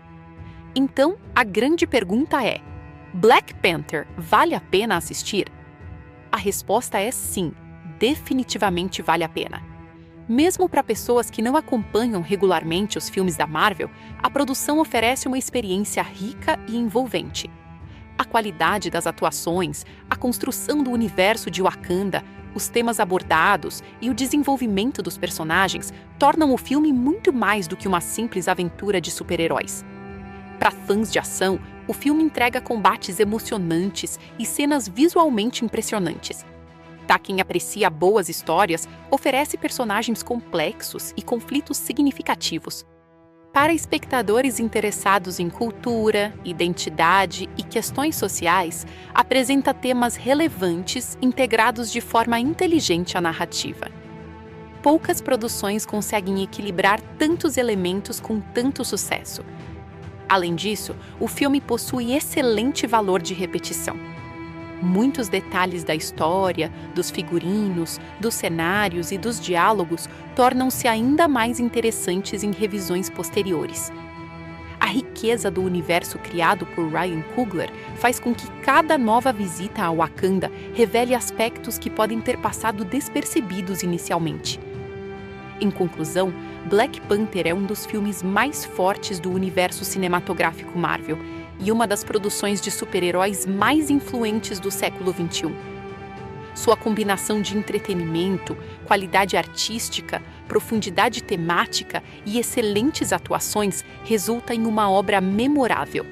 Speaker 1: Então, a grande pergunta é: Black Panther vale a pena assistir? A resposta é sim, definitivamente vale a pena. Mesmo para pessoas que não acompanham regularmente os filmes da Marvel, a produção oferece uma experiência rica e envolvente. A qualidade das atuações, a construção do universo de Wakanda, os temas abordados e o desenvolvimento dos personagens tornam o filme muito mais do que uma simples aventura de super-heróis. Para fãs de ação, o filme entrega combates emocionantes e cenas visualmente impressionantes. Para quem aprecia boas histórias, oferece personagens complexos e conflitos significativos. Para espectadores interessados em cultura, identidade e questões sociais, apresenta temas relevantes integrados de forma inteligente à narrativa. Poucas produções conseguem equilibrar tantos elementos com tanto sucesso. Além disso, o filme possui excelente valor de repetição. Muitos detalhes da história, dos figurinos, dos cenários e dos diálogos tornam-se ainda mais interessantes em revisões posteriores. A riqueza do universo criado por Ryan Coogler faz com que cada nova visita a Wakanda revele aspectos que podem ter passado despercebidos inicialmente. Em conclusão, Black Panther é um dos filmes mais fortes do universo cinematográfico Marvel e uma das produções de super-heróis mais influentes do século XXI. Sua combinação de entretenimento, qualidade artística, profundidade temática e excelentes atuações resulta em uma obra memorável.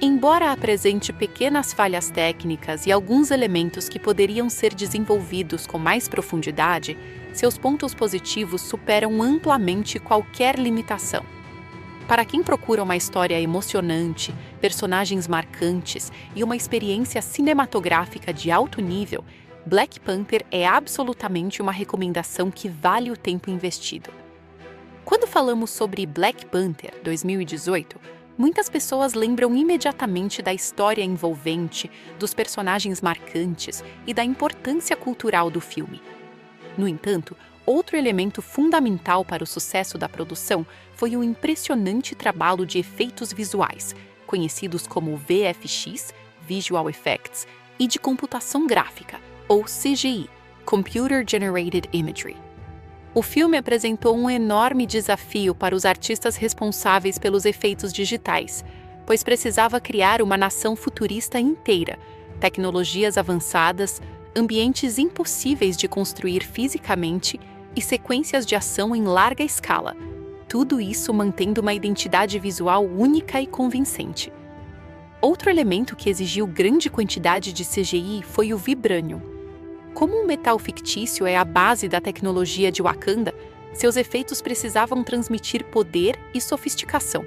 Speaker 1: Embora apresente pequenas falhas técnicas e alguns elementos que poderiam ser desenvolvidos com mais profundidade, seus pontos positivos superam amplamente qualquer limitação. Para quem procura uma história emocionante, personagens marcantes e uma experiência cinematográfica de alto nível, Black Panther é absolutamente uma recomendação que vale o tempo investido. Quando falamos sobre Black Panther 2018, Muitas pessoas lembram imediatamente da história envolvente, dos personagens marcantes e da importância cultural do filme. No entanto, outro elemento fundamental para o sucesso da produção foi o impressionante trabalho de efeitos visuais, conhecidos como VFX, Visual Effects, e de computação gráfica, ou CGI, Computer Generated Imagery. O filme apresentou um enorme desafio para os artistas responsáveis pelos efeitos digitais, pois precisava criar uma nação futurista inteira, tecnologias avançadas, ambientes impossíveis de construir fisicamente e sequências de ação em larga escala, tudo isso mantendo uma identidade visual única e convincente. Outro elemento que exigiu grande quantidade de CGI foi o Vibranium. Como um metal fictício é a base da tecnologia de Wakanda, seus efeitos precisavam transmitir poder e sofisticação.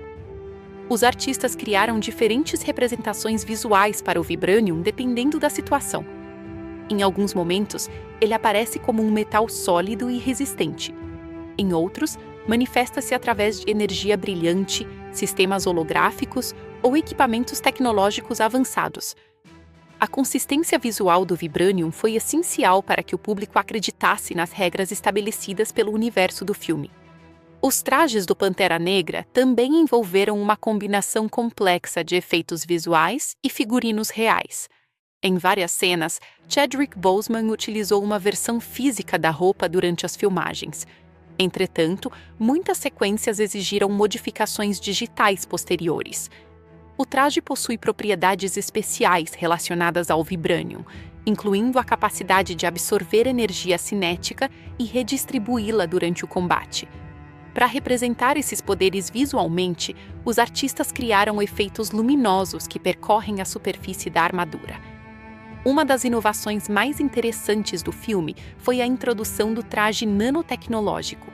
Speaker 1: Os artistas criaram diferentes representações visuais para o Vibranium dependendo da situação. Em alguns momentos, ele aparece como um metal sólido e resistente. Em outros, manifesta-se através de energia brilhante, sistemas holográficos ou equipamentos tecnológicos avançados. A consistência visual do Vibranium foi essencial para que o público acreditasse nas regras estabelecidas pelo universo do filme. Os trajes do Pantera Negra também envolveram uma combinação complexa de efeitos visuais e figurinos reais. Em várias cenas, Chadwick Boseman utilizou uma versão física da roupa durante as filmagens. Entretanto, muitas sequências exigiram modificações digitais posteriores. O traje possui propriedades especiais relacionadas ao Vibranium, incluindo a capacidade de absorver energia cinética e redistribuí-la durante o combate. Para representar esses poderes visualmente, os artistas criaram efeitos luminosos que percorrem a superfície da armadura. Uma das inovações mais interessantes do filme foi a introdução do traje nanotecnológico.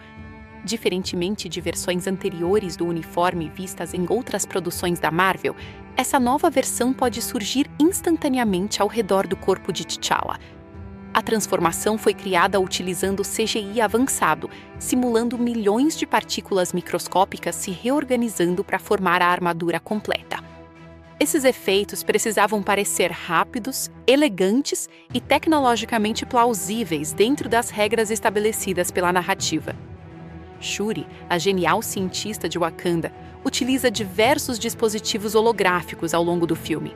Speaker 1: Diferentemente de versões anteriores do uniforme vistas em outras produções da Marvel, essa nova versão pode surgir instantaneamente ao redor do corpo de T'Challa. A transformação foi criada utilizando CGI avançado, simulando milhões de partículas microscópicas se reorganizando para formar a armadura completa. Esses efeitos precisavam parecer rápidos, elegantes e tecnologicamente plausíveis dentro das regras estabelecidas pela narrativa. Shuri, a genial cientista de Wakanda, utiliza diversos dispositivos holográficos ao longo do filme.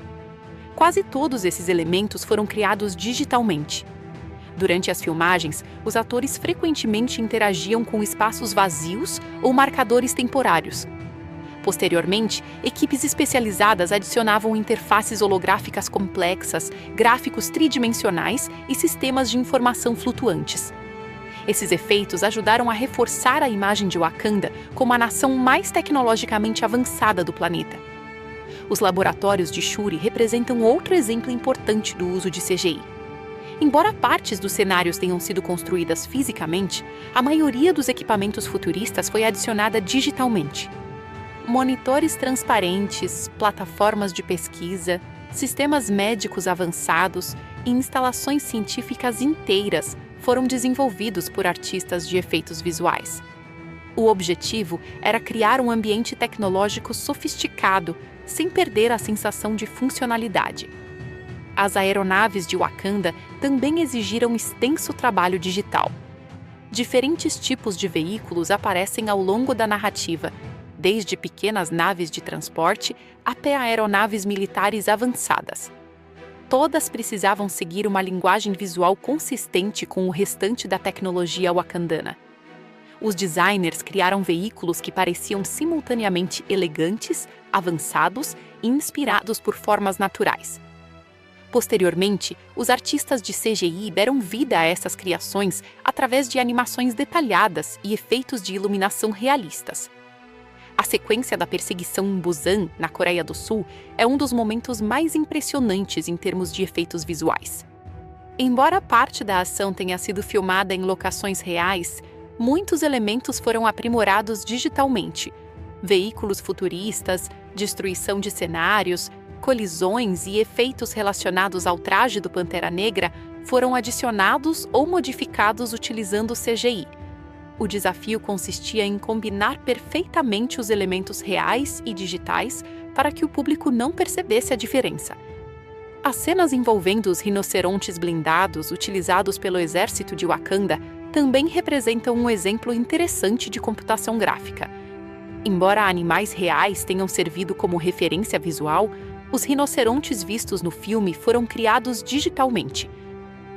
Speaker 1: Quase todos esses elementos foram criados digitalmente. Durante as filmagens, os atores frequentemente interagiam com espaços vazios ou marcadores temporários. Posteriormente, equipes especializadas adicionavam interfaces holográficas complexas, gráficos tridimensionais e sistemas de informação flutuantes. Esses efeitos ajudaram a reforçar a imagem de Wakanda como a nação mais tecnologicamente avançada do planeta. Os laboratórios de Shuri representam outro exemplo importante do uso de CGI. Embora partes dos cenários tenham sido construídas fisicamente, a maioria dos equipamentos futuristas foi adicionada digitalmente. Monitores transparentes, plataformas de pesquisa, sistemas médicos avançados e instalações científicas inteiras foram desenvolvidos por artistas de efeitos visuais. O objetivo era criar um ambiente tecnológico sofisticado, sem perder a sensação de funcionalidade. As aeronaves de Wakanda também exigiram extenso trabalho digital. Diferentes tipos de veículos aparecem ao longo da narrativa, desde pequenas naves de transporte até aeronaves militares avançadas. Todas precisavam seguir uma linguagem visual consistente com o restante da tecnologia wakandana. Os designers criaram veículos que pareciam simultaneamente elegantes, avançados e inspirados por formas naturais. Posteriormente, os artistas de CGI deram vida a essas criações através de animações detalhadas e efeitos de iluminação realistas. A sequência da perseguição em Busan, na Coreia do Sul, é um dos momentos mais impressionantes em termos de efeitos visuais. Embora parte da ação tenha sido filmada em locações reais, muitos elementos foram aprimorados digitalmente. Veículos futuristas, destruição de cenários, colisões e efeitos relacionados ao traje do Pantera Negra foram adicionados ou modificados utilizando CGI. O desafio consistia em combinar perfeitamente os elementos reais e digitais para que o público não percebesse a diferença. As cenas envolvendo os rinocerontes blindados utilizados pelo exército de Wakanda também representam um exemplo interessante de computação gráfica. Embora animais reais tenham servido como referência visual, os rinocerontes vistos no filme foram criados digitalmente.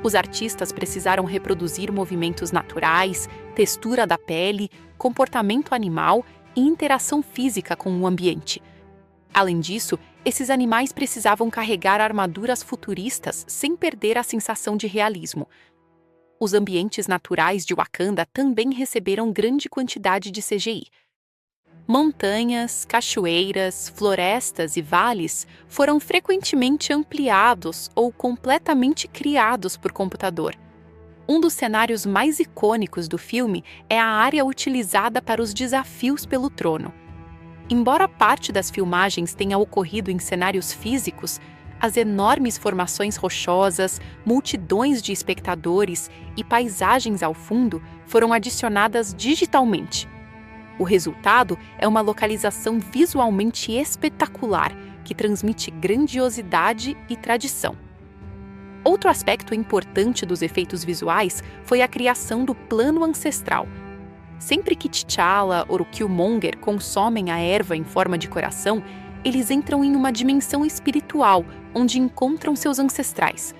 Speaker 1: Os artistas precisaram reproduzir movimentos naturais, textura da pele, comportamento animal e interação física com o ambiente. Além disso, esses animais precisavam carregar armaduras futuristas sem perder a sensação de realismo. Os ambientes naturais de Wakanda também receberam grande quantidade de CGI. Montanhas, cachoeiras, florestas e vales foram frequentemente ampliados ou completamente criados por computador. Um dos cenários mais icônicos do filme é a área utilizada para os desafios pelo trono. Embora parte das filmagens tenha ocorrido em cenários físicos, as enormes formações rochosas, multidões de espectadores e paisagens ao fundo foram adicionadas digitalmente. O resultado é uma localização visualmente espetacular, que transmite grandiosidade e tradição. Outro aspecto importante dos efeitos visuais foi a criação do plano ancestral. Sempre que T'Challa ou o Killmonger consomem a erva em forma de coração, eles entram em uma dimensão espiritual, onde encontram seus ancestrais.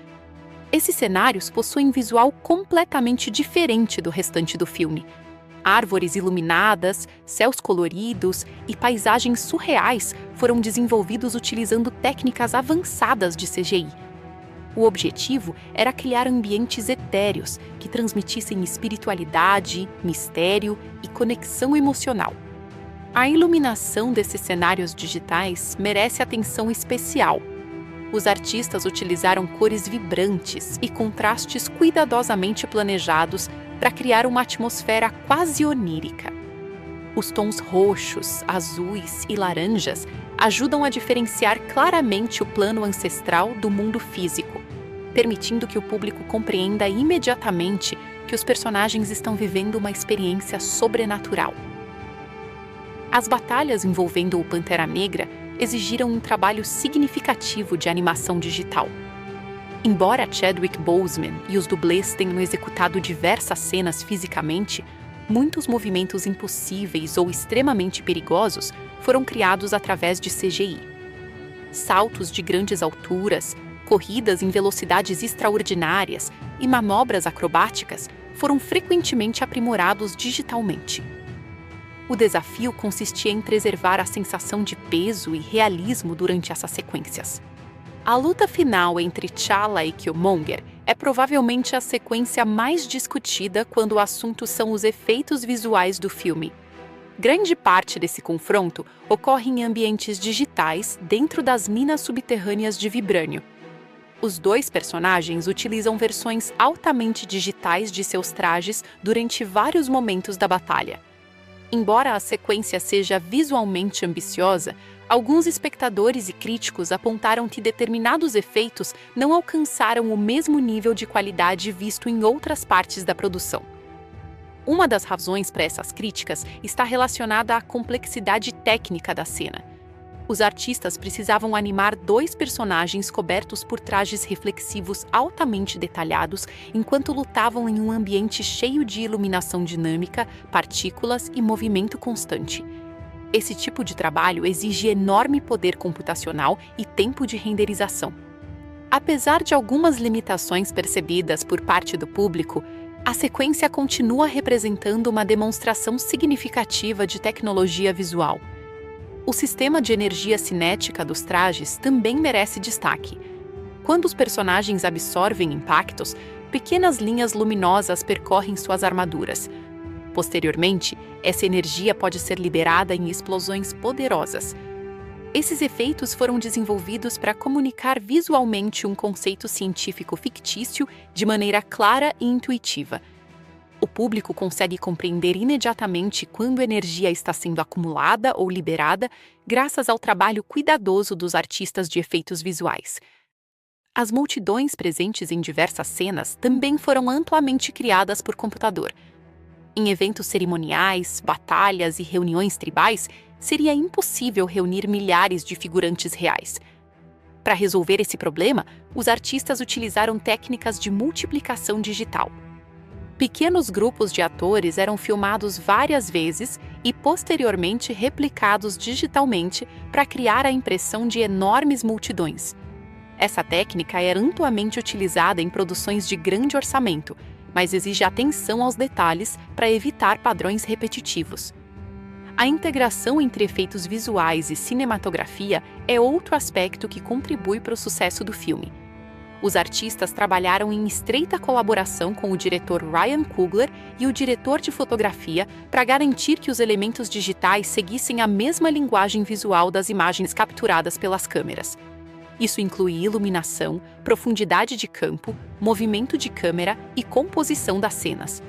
Speaker 1: Esses cenários possuem visual completamente diferente do restante do filme. Árvores iluminadas, céus coloridos e paisagens surreais foram desenvolvidos utilizando técnicas avançadas de CGI. O objetivo era criar ambientes etéreos que transmitissem espiritualidade, mistério e conexão emocional. A iluminação desses cenários digitais merece atenção especial. Os artistas utilizaram cores vibrantes e contrastes cuidadosamente planejados para criar uma atmosfera quase onírica. Os tons roxos, azuis e laranjas ajudam a diferenciar claramente o plano ancestral do mundo físico, permitindo que o público compreenda imediatamente que os personagens estão vivendo uma experiência sobrenatural. As batalhas envolvendo o Pantera Negra exigiram um trabalho significativo de animação digital. Embora Chadwick Boseman e os dublês tenham executado diversas cenas fisicamente, muitos movimentos impossíveis ou extremamente perigosos foram criados através de CGI. Saltos de grandes alturas, corridas em velocidades extraordinárias e manobras acrobáticas foram frequentemente aprimorados digitalmente. O desafio consistia em preservar a sensação de peso e realismo durante essas sequências. A luta final entre T'Challa e Killmonger é provavelmente a sequência mais discutida quando o assunto são os efeitos visuais do filme. Grande parte desse confronto ocorre em ambientes digitais dentro das minas subterrâneas de vibrânio. Os dois personagens utilizam versões altamente digitais de seus trajes durante vários momentos da batalha. Embora a sequência seja visualmente ambiciosa, alguns espectadores e críticos apontaram que determinados efeitos não alcançaram o mesmo nível de qualidade visto em outras partes da produção. Uma das razões para essas críticas está relacionada à complexidade técnica da cena. Os artistas precisavam animar dois personagens cobertos por trajes reflexivos altamente detalhados enquanto lutavam em um ambiente cheio de iluminação dinâmica, partículas e movimento constante. Esse tipo de trabalho exige enorme poder computacional e tempo de renderização. Apesar de algumas limitações percebidas por parte do público, a sequência continua representando uma demonstração significativa de tecnologia visual. O sistema de energia cinética dos trajes também merece destaque. Quando os personagens absorvem impactos, pequenas linhas luminosas percorrem suas armaduras. Posteriormente, essa energia pode ser liberada em explosões poderosas. Esses efeitos foram desenvolvidos para comunicar visualmente um conceito científico fictício de maneira clara e intuitiva. O público consegue compreender imediatamente quando a energia está sendo acumulada ou liberada, graças ao trabalho cuidadoso dos artistas de efeitos visuais. As multidões presentes em diversas cenas também foram amplamente criadas por computador. Em eventos cerimoniais, batalhas e reuniões tribais, seria impossível reunir milhares de figurantes reais. Para resolver esse problema, os artistas utilizaram técnicas de multiplicação digital. Pequenos grupos de atores eram filmados várias vezes e posteriormente replicados digitalmente para criar a impressão de enormes multidões. Essa técnica é amplamente utilizada em produções de grande orçamento, mas exige atenção aos detalhes para evitar padrões repetitivos. A integração entre efeitos visuais e cinematografia é outro aspecto que contribui para o sucesso do filme. Os artistas trabalharam em estreita colaboração com o diretor Ryan Coogler e o diretor de fotografia para garantir que os elementos digitais seguissem a mesma linguagem visual das imagens capturadas pelas câmeras. Isso inclui iluminação, profundidade de campo, movimento de câmera e composição das cenas.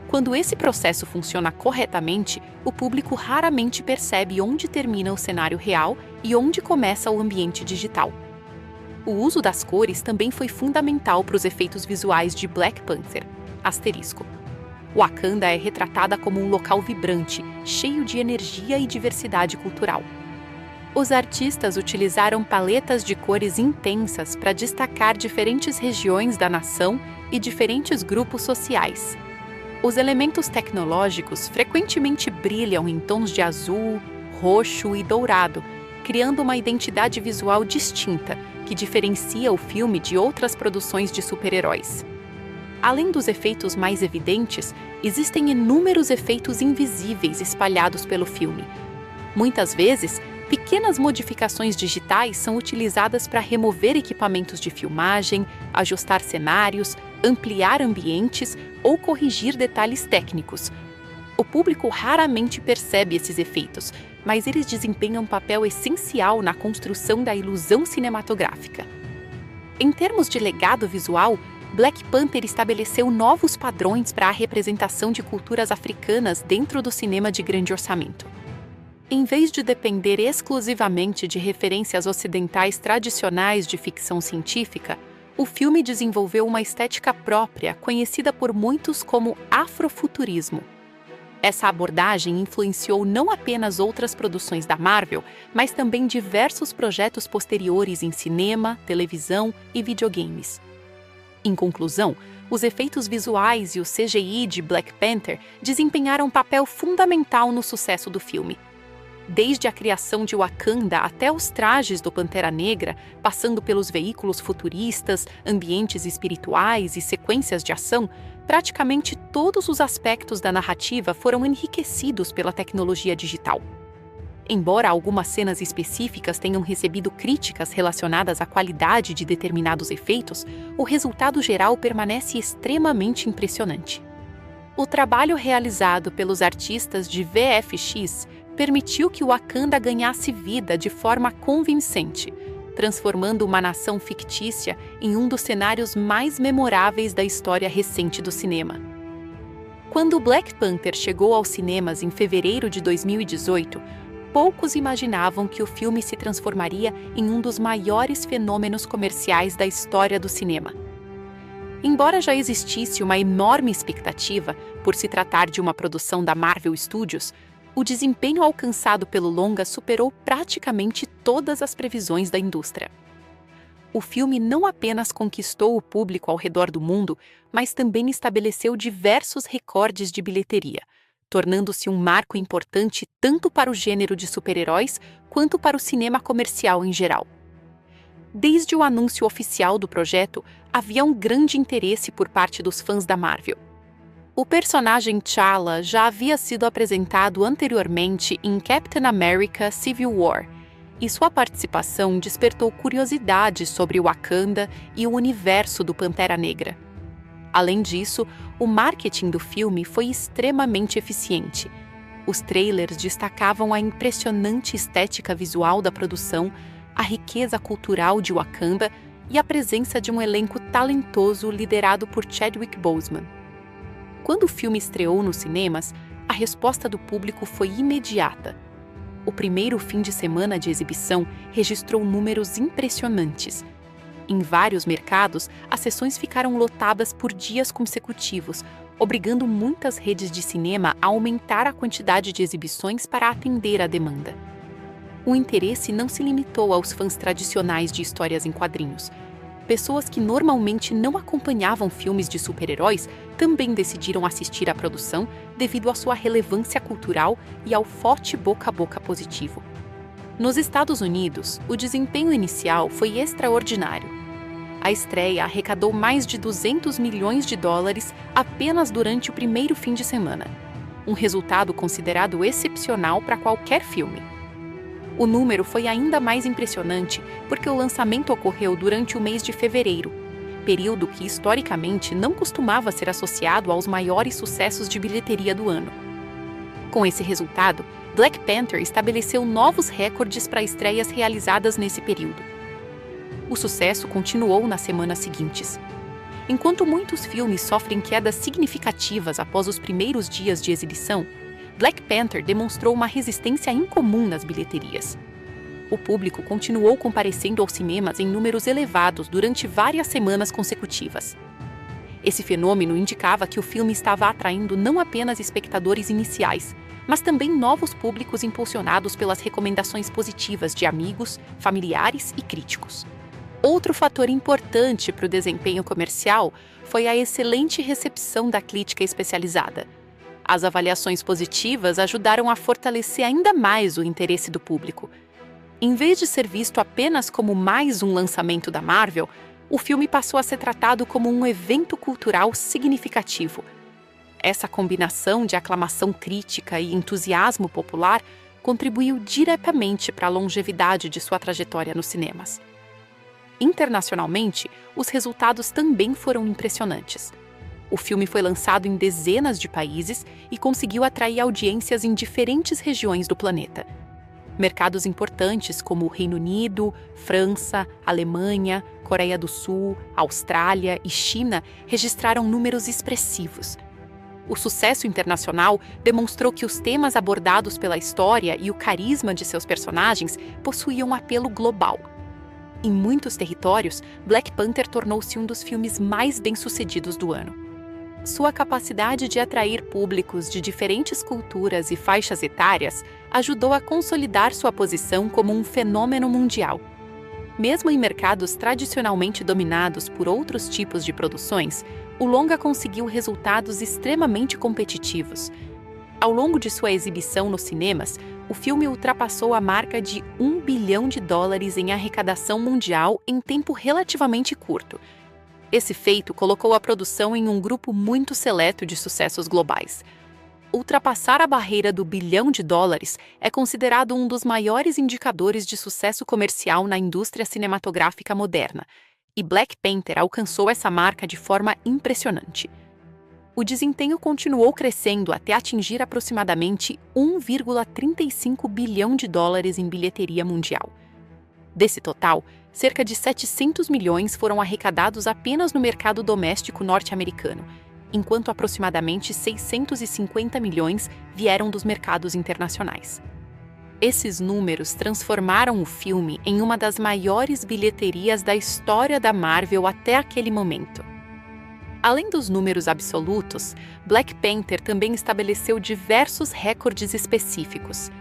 Speaker 1: Quando esse processo funciona corretamente, o público raramente percebe onde termina o cenário real e onde começa o ambiente digital. O uso das cores também foi fundamental para os efeitos visuais de Black Panther. Asterisco. Wakanda é retratada como um local vibrante, cheio de energia e diversidade cultural. Os artistas utilizaram paletas de cores intensas para destacar diferentes regiões da nação e diferentes grupos sociais. Os elementos tecnológicos frequentemente brilham em tons de azul, roxo e dourado, criando uma identidade visual distinta que diferencia o filme de outras produções de super-heróis. Além dos efeitos mais evidentes, existem inúmeros efeitos invisíveis espalhados pelo filme. Muitas vezes, pequenas modificações digitais são utilizadas para remover equipamentos de filmagem, ajustar cenários, ampliar ambientes ou corrigir detalhes técnicos. O público raramente percebe esses efeitos, mas eles desempenham um papel essencial na construção da ilusão cinematográfica. Em termos de legado visual, Black Panther estabeleceu novos padrões para a representação de culturas africanas dentro do cinema de grande orçamento. Em vez de depender exclusivamente de referências ocidentais tradicionais de ficção científica, o filme desenvolveu uma estética própria, conhecida por muitos como afrofuturismo. Essa abordagem influenciou não apenas outras produções da Marvel, mas também diversos projetos posteriores em cinema, televisão e videogames. Em conclusão, os efeitos visuais e o CGI de Black Panther desempenharam um papel fundamental no sucesso do filme. Desde a criação de Wakanda até os trajes do Pantera Negra, passando pelos veículos futuristas, ambientes espirituais e sequências de ação, praticamente todos os aspectos da narrativa foram enriquecidos pela tecnologia digital. Embora algumas cenas específicas tenham recebido críticas relacionadas à qualidade de determinados efeitos, o resultado geral permanece extremamente impressionante. O trabalho realizado pelos artistas de VFX permitiu que Wakanda ganhasse vida de forma convincente, transformando uma nação fictícia em um dos cenários mais memoráveis da história recente do cinema. Quando Black Panther chegou aos cinemas em fevereiro de 2018, poucos imaginavam que o filme se transformaria em um dos maiores fenômenos comerciais da história do cinema. Embora já existisse uma enorme expectativa por se tratar de uma produção da Marvel Studios, o desempenho alcançado pelo longa superou praticamente todas as previsões da indústria. O filme não apenas conquistou o público ao redor do mundo, mas também estabeleceu diversos recordes de bilheteria, tornando-se um marco importante tanto para o gênero de super-heróis quanto para o cinema comercial em geral. Desde o anúncio oficial do projeto, havia um grande interesse por parte dos fãs da Marvel. O personagem T'Challa já havia sido apresentado anteriormente em Captain America Civil War, e sua participação despertou curiosidade sobre Wakanda e o universo do Pantera Negra. Além disso, o marketing do filme foi extremamente eficiente. Os trailers destacavam a impressionante estética visual da produção, a riqueza cultural de Wakanda e a presença de um elenco talentoso liderado por Chadwick Boseman. Quando o filme estreou nos cinemas, a resposta do público foi imediata. O primeiro fim de semana de exibição registrou números impressionantes. Em vários mercados, as sessões ficaram lotadas por dias consecutivos, obrigando muitas redes de cinema a aumentar a quantidade de exibições para atender à demanda. O interesse não se limitou aos fãs tradicionais de histórias em quadrinhos. Pessoas que normalmente não acompanhavam filmes de super-heróis também decidiram assistir à produção devido à sua relevância cultural e ao forte boca a boca positivo. Nos Estados Unidos, o desempenho inicial foi extraordinário. A estreia arrecadou mais de 200 milhões de dólares apenas durante o primeiro fim de semana, um resultado considerado excepcional para qualquer filme. O número foi ainda mais impressionante porque o lançamento ocorreu durante o mês de fevereiro, período que historicamente não costumava ser associado aos maiores sucessos de bilheteria do ano. Com esse resultado, Black Panther estabeleceu novos recordes para estreias realizadas nesse período. O sucesso continuou nas semanas seguintes. Enquanto muitos filmes sofrem quedas significativas após os primeiros dias de exibição, Black Panther demonstrou uma resistência incomum nas bilheterias. O público continuou comparecendo aos cinemas em números elevados durante várias semanas consecutivas. Esse fenômeno indicava que o filme estava atraindo não apenas espectadores iniciais, mas também novos públicos impulsionados pelas recomendações positivas de amigos, familiares e críticos. Outro fator importante para o desempenho comercial foi a excelente recepção da crítica especializada. As avaliações positivas ajudaram a fortalecer ainda mais o interesse do público. Em vez de ser visto apenas como mais um lançamento da Marvel, o filme passou a ser tratado como um evento cultural significativo. Essa combinação de aclamação crítica e entusiasmo popular contribuiu diretamente para a longevidade de sua trajetória nos cinemas. Internacionalmente, os resultados também foram impressionantes. O filme foi lançado em dezenas de países e conseguiu atrair audiências em diferentes regiões do planeta. Mercados importantes como o Reino Unido, França, Alemanha, Coreia do Sul, Austrália e China registraram números expressivos. O sucesso internacional demonstrou que os temas abordados pela história e o carisma de seus personagens possuíam um apelo global. Em muitos territórios, Black Panther tornou-se um dos filmes mais bem-sucedidos do ano. Sua capacidade de atrair públicos de diferentes culturas e faixas etárias ajudou a consolidar sua posição como um fenômeno mundial. Mesmo em mercados tradicionalmente dominados por outros tipos de produções, o longa conseguiu resultados extremamente competitivos. Ao longo de sua exibição nos cinemas, o filme ultrapassou a marca de US$ 1 bilhão em arrecadação mundial em tempo relativamente curto. Esse feito colocou a produção em um grupo muito seleto de sucessos globais. Ultrapassar a barreira do US$ 1 bilhão é considerado um dos maiores indicadores de sucesso comercial na indústria cinematográfica moderna, e Black Panther alcançou essa marca de forma impressionante. O desempenho continuou crescendo até atingir aproximadamente US$ 1,35 bilhão em bilheteria mundial. Desse total, cerca de 700 milhões foram arrecadados apenas no mercado doméstico norte-americano, enquanto aproximadamente 650 milhões vieram dos mercados internacionais. Esses números transformaram o filme em uma das maiores bilheterias da história da Marvel até aquele momento. Além dos números absolutos, Black Panther também estabeleceu diversos recordes específicos.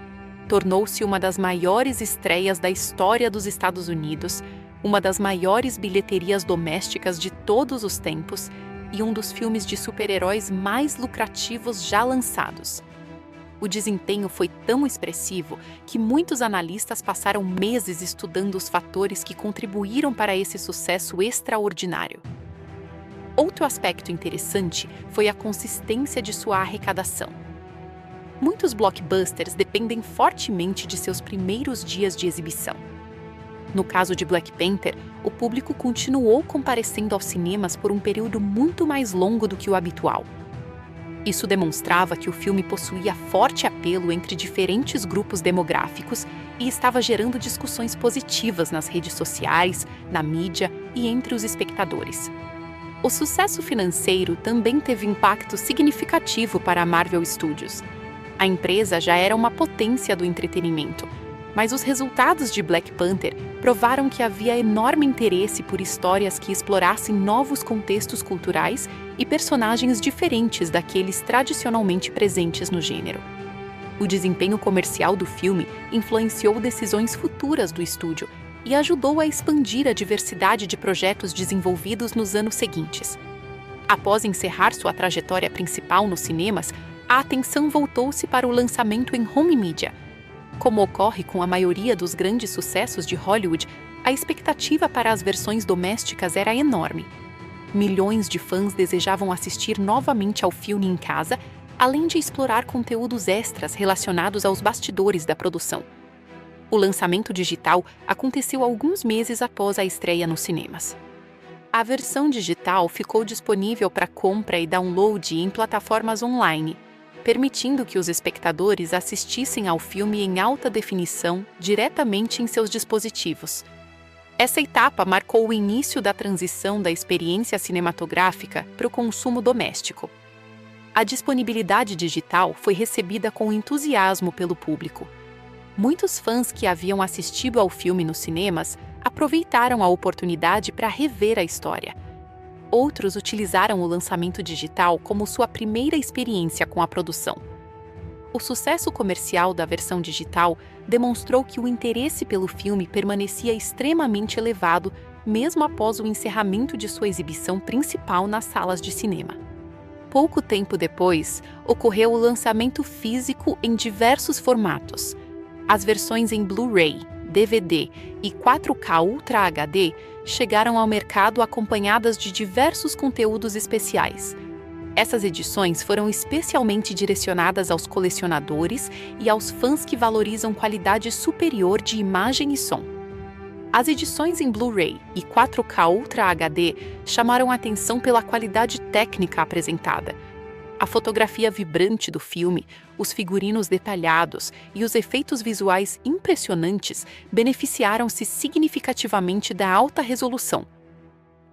Speaker 1: Tornou-se uma das maiores estreias da história dos Estados Unidos, uma das maiores bilheterias domésticas de todos os tempos e um dos filmes de super-heróis mais lucrativos já lançados. O desempenho foi tão expressivo que muitos analistas passaram meses estudando os fatores que contribuíram para esse sucesso extraordinário. Outro aspecto interessante foi a consistência de sua arrecadação. Muitos blockbusters dependem fortemente de seus primeiros dias de exibição. No caso de Black Panther, o público continuou comparecendo aos cinemas por um período muito mais longo do que o habitual. Isso demonstrava que o filme possuía forte apelo entre diferentes grupos demográficos e estava gerando discussões positivas nas redes sociais, na mídia e entre os espectadores. O sucesso financeiro também teve impacto significativo para a Marvel Studios. A empresa já era uma potência do entretenimento. Mas os resultados de Black Panther provaram que havia enorme interesse por histórias que explorassem novos contextos culturais e personagens diferentes daqueles tradicionalmente presentes no gênero. O desempenho comercial do filme influenciou decisões futuras do estúdio e ajudou a expandir a diversidade de projetos desenvolvidos nos anos seguintes. Após encerrar sua trajetória principal nos cinemas, a atenção voltou-se para o lançamento em home media. Como ocorre com a maioria dos grandes sucessos de Hollywood, a expectativa para as versões domésticas era enorme. Milhões de fãs desejavam assistir novamente ao filme em casa, além de explorar conteúdos extras relacionados aos bastidores da produção. O lançamento digital aconteceu alguns meses após a estreia nos cinemas. A versão digital ficou disponível para compra e download em plataformas online, permitindo que os espectadores assistissem ao filme em alta definição diretamente em seus dispositivos. Essa etapa marcou o início da transição da experiência cinematográfica para o consumo doméstico. A disponibilidade digital foi recebida com entusiasmo pelo público. Muitos fãs que haviam assistido ao filme nos cinemas aproveitaram a oportunidade para rever a história. Outros utilizaram o lançamento digital como sua primeira experiência com a produção. O sucesso comercial da versão digital demonstrou que o interesse pelo filme permanecia extremamente elevado, mesmo após o encerramento de sua exibição principal nas salas de cinema. Pouco tempo depois, ocorreu o lançamento físico em diversos formatos. As versões em Blu-ray, DVD e 4K Ultra HD chegaram ao mercado acompanhadas de diversos conteúdos especiais. Essas edições foram especialmente direcionadas aos colecionadores e aos fãs que valorizam qualidade superior de imagem e som. As edições em Blu-ray e 4K Ultra HD chamaram a atenção pela qualidade técnica apresentada. A fotografia vibrante do filme, os figurinos detalhados e os efeitos visuais impressionantes beneficiaram-se significativamente da alta resolução.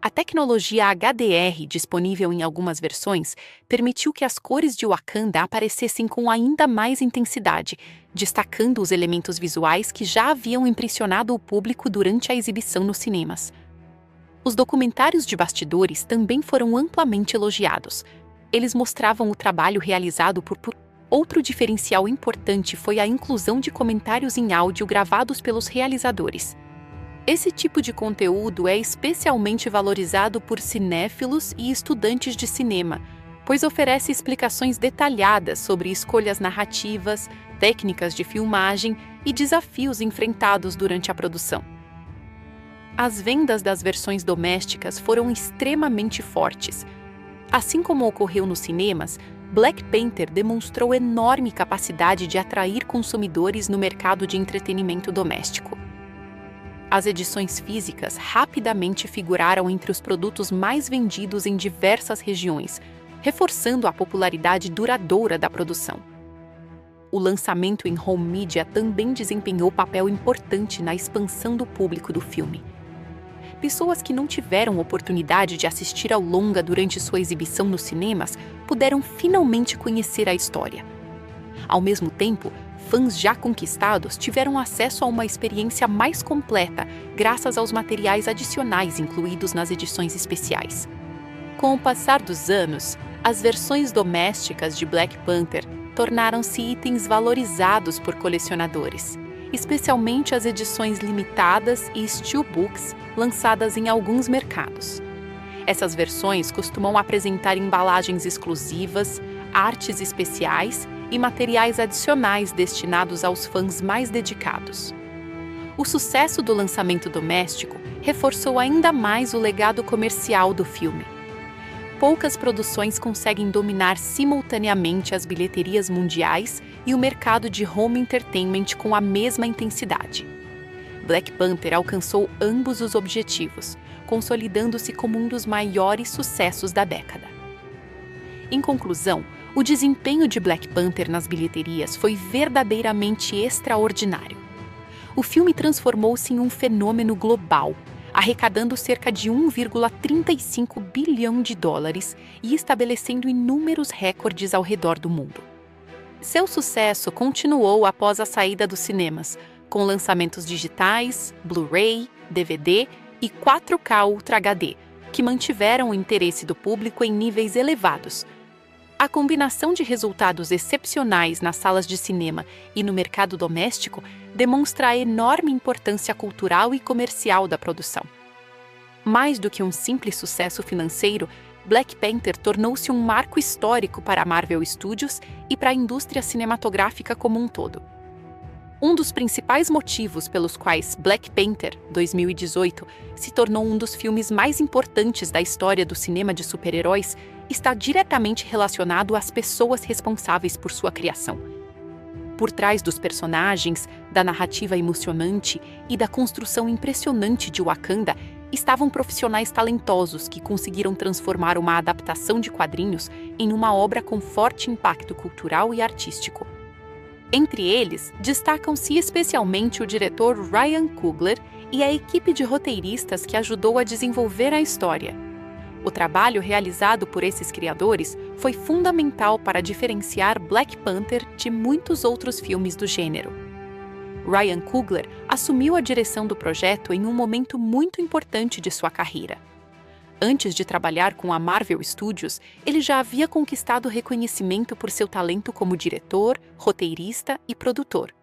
Speaker 1: A tecnologia HDR, disponível em algumas versões, permitiu que as cores de Wakanda aparecessem com ainda mais intensidade, destacando os elementos visuais que já haviam impressionado o público durante a exibição nos cinemas. Os documentários de bastidores também foram amplamente elogiados. Eles mostravam o trabalho realizado por Outro diferencial importante foi a inclusão de comentários em áudio gravados pelos realizadores. Esse tipo de conteúdo é especialmente valorizado por cinéfilos e estudantes de cinema, pois oferece explicações detalhadas sobre escolhas narrativas, técnicas de filmagem e desafios enfrentados durante a produção. As vendas das versões domésticas foram extremamente fortes. Assim como ocorreu nos cinemas, Black Panther demonstrou enorme capacidade de atrair consumidores no mercado de entretenimento doméstico. As edições físicas rapidamente figuraram entre os produtos mais vendidos em diversas regiões, reforçando a popularidade duradoura da produção. O lançamento em home media também desempenhou papel importante na expansão do público do filme. Pessoas que não tiveram oportunidade de assistir ao longa durante sua exibição nos cinemas puderam finalmente conhecer a história. Ao mesmo tempo, fãs já conquistados tiveram acesso a uma experiência mais completa graças aos materiais adicionais incluídos nas edições especiais. Com o passar dos anos, as versões domésticas de Black Panther tornaram-se itens valorizados por colecionadores, especialmente as edições limitadas e steelbooks lançadas em alguns mercados. Essas versões costumam apresentar embalagens exclusivas, artes especiais e materiais adicionais destinados aos fãs mais dedicados. O sucesso do lançamento doméstico reforçou ainda mais o legado comercial do filme. Poucas produções conseguem dominar simultaneamente as bilheterias mundiais e o mercado de home entertainment com a mesma intensidade. Black Panther alcançou ambos os objetivos, consolidando-se como um dos maiores sucessos da década. Em conclusão, o desempenho de Black Panther nas bilheterias foi verdadeiramente extraordinário. O filme transformou-se em um fenômeno global, arrecadando cerca de 1,35 bilhão de dólares e estabelecendo inúmeros recordes ao redor do mundo. Seu sucesso continuou após a saída dos cinemas, com lançamentos digitais, Blu-ray, DVD e 4K Ultra HD, que mantiveram o interesse do público em níveis elevados. A combinação de resultados excepcionais nas salas de cinema e no mercado doméstico demonstra a enorme importância cultural e comercial da produção. Mais do que um simples sucesso financeiro, Black Panther tornou-se um marco histórico para a Marvel Studios e para a indústria cinematográfica como um todo. Um dos principais motivos pelos quais Black Panther, 2018, se tornou um dos filmes mais importantes da história do cinema de super-heróis está diretamente relacionado às pessoas responsáveis por sua criação. Por trás dos personagens, da narrativa emocionante e da construção impressionante de Wakanda, estavam profissionais talentosos que conseguiram transformar uma adaptação de quadrinhos em uma obra com forte impacto cultural e artístico. Entre eles, destacam-se especialmente o diretor Ryan Coogler e a equipe de roteiristas que ajudou a desenvolver a história. O trabalho realizado por esses criadores foi fundamental para diferenciar Black Panther de muitos outros filmes do gênero. Ryan Coogler assumiu a direção do projeto em um momento muito importante de sua carreira. Antes de trabalhar com a Marvel Studios, ele já havia conquistado reconhecimento por seu talento como diretor, roteirista e produtor.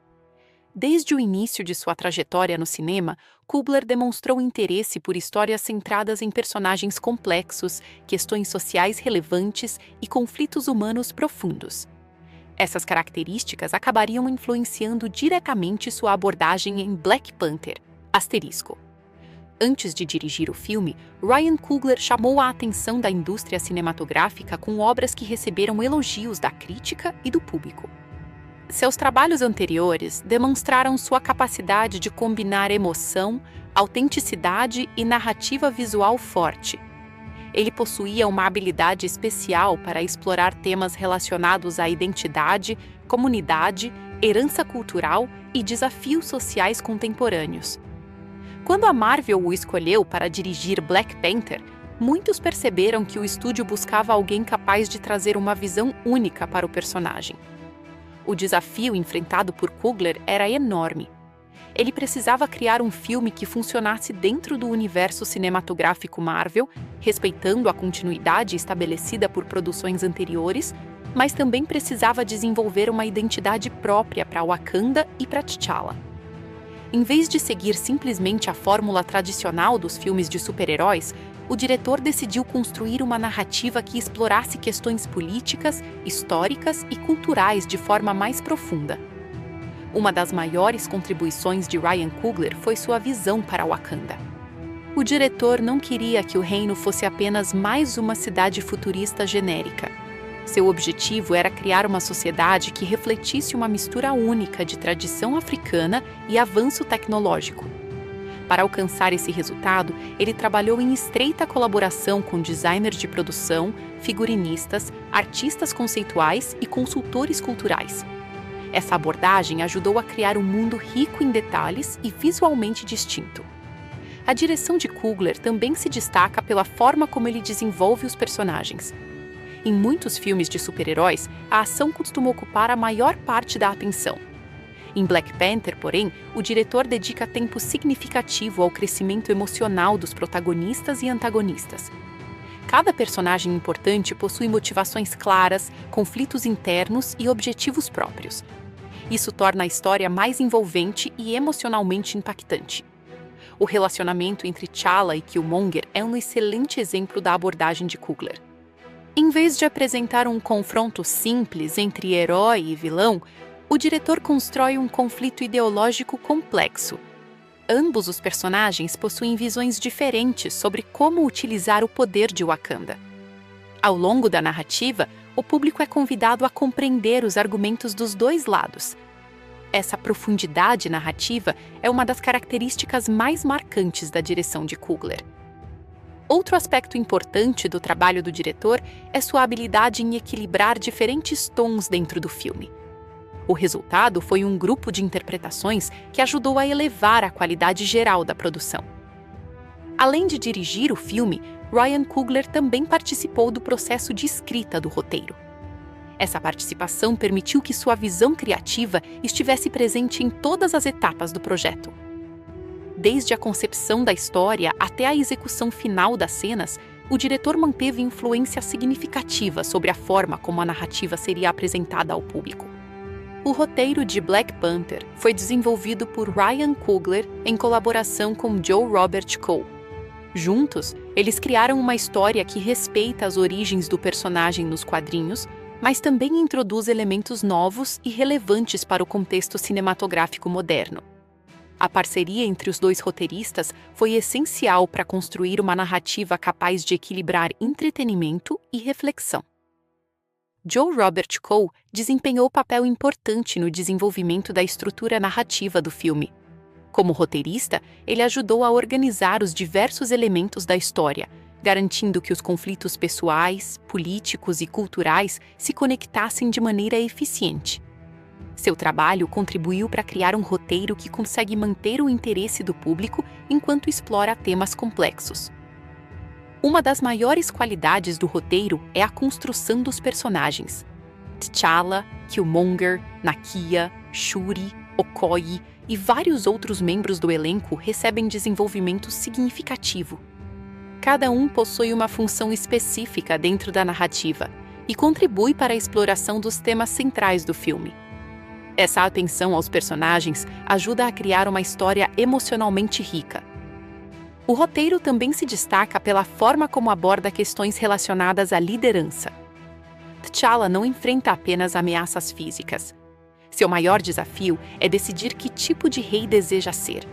Speaker 1: Desde o início de sua trajetória no cinema, Coogler demonstrou interesse por histórias centradas em personagens complexos, questões sociais relevantes e conflitos humanos profundos. Essas características acabariam influenciando diretamente sua abordagem em Black Panther. Antes de dirigir o filme, Ryan Coogler chamou a atenção da indústria cinematográfica com obras que receberam elogios da crítica e do público. Seus trabalhos anteriores demonstraram sua capacidade de combinar emoção, autenticidade e narrativa visual forte. Ele possuía uma habilidade especial para explorar temas relacionados à identidade, comunidade, herança cultural e desafios sociais contemporâneos. Quando a Marvel o escolheu para dirigir Black Panther, muitos perceberam que o estúdio buscava alguém capaz de trazer uma visão única para o personagem. O desafio enfrentado por Coogler era enorme. Ele precisava criar um filme que funcionasse dentro do universo cinematográfico Marvel, respeitando a continuidade estabelecida por produções anteriores, mas também precisava desenvolver uma identidade própria para Wakanda e para T'Challa. Em vez de seguir simplesmente a fórmula tradicional dos filmes de super-heróis, o diretor decidiu construir uma narrativa que explorasse questões políticas, históricas e culturais de forma mais profunda. Uma das maiores contribuições de Ryan Coogler foi sua visão para Wakanda. O diretor não queria que o reino fosse apenas mais uma cidade futurista genérica. Seu objetivo era criar uma sociedade que refletisse uma mistura única de tradição africana e avanço tecnológico. Para alcançar esse resultado, ele trabalhou em estreita colaboração com designers de produção, figurinistas, artistas conceituais e consultores culturais. Essa abordagem ajudou a criar um mundo rico em detalhes e visualmente distinto. A direção de Coogler também se destaca pela forma como ele desenvolve os personagens. Em muitos filmes de super-heróis, a ação costuma ocupar a maior parte da atenção. Em Black Panther, porém, o diretor dedica tempo significativo ao crescimento emocional dos protagonistas e antagonistas. Cada personagem importante possui motivações claras, conflitos internos e objetivos próprios. Isso torna a história mais envolvente e emocionalmente impactante. O relacionamento entre T'Challa e Killmonger é um excelente exemplo da abordagem de Coogler. Em vez de apresentar um confronto simples entre herói e vilão, o diretor constrói um conflito ideológico complexo. Ambos os personagens possuem visões diferentes sobre como utilizar o poder de Wakanda. Ao longo da narrativa, o público é convidado a compreender os argumentos dos dois lados. Essa profundidade narrativa é uma das características mais marcantes da direção de Coogler. Outro aspecto importante do trabalho do diretor é sua habilidade em equilibrar diferentes tons dentro do filme. O resultado foi um grupo de interpretações que ajudou a elevar a qualidade geral da produção. Além de dirigir o filme, Ryan Coogler também participou do processo de escrita do roteiro. Essa participação permitiu que sua visão criativa estivesse presente em todas as etapas do projeto. Desde a concepção da história até a execução final das cenas, o diretor manteve influência significativa sobre a forma como a narrativa seria apresentada ao público. O roteiro de Black Panther foi desenvolvido por Ryan Coogler em colaboração com Joe Robert Cole. Juntos, eles criaram uma história que respeita as origens do personagem nos quadrinhos, mas também introduz elementos novos e relevantes para o contexto cinematográfico moderno. A parceria entre os dois roteiristas foi essencial para construir uma narrativa capaz de equilibrar entretenimento e reflexão. Joe Robert Cole desempenhou papel importante no desenvolvimento da estrutura narrativa do filme. Como roteirista, ele ajudou a organizar os diversos elementos da história, garantindo que os conflitos pessoais, políticos e culturais se conectassem de maneira eficiente. Seu trabalho contribuiu para criar um roteiro que consegue manter o interesse do público enquanto explora temas complexos. Uma das maiores qualidades do roteiro é a construção dos personagens. T'Challa, Killmonger, Nakia, Shuri, Okoye e vários outros membros do elenco recebem desenvolvimento significativo. Cada um possui uma função específica dentro da narrativa e contribui para a exploração dos temas centrais do filme. Essa atenção aos personagens ajuda a criar uma história emocionalmente rica. O roteiro também se destaca pela forma como aborda questões relacionadas à liderança. T'Challa não enfrenta apenas ameaças físicas. Seu maior desafio é decidir que tipo de rei deseja ser.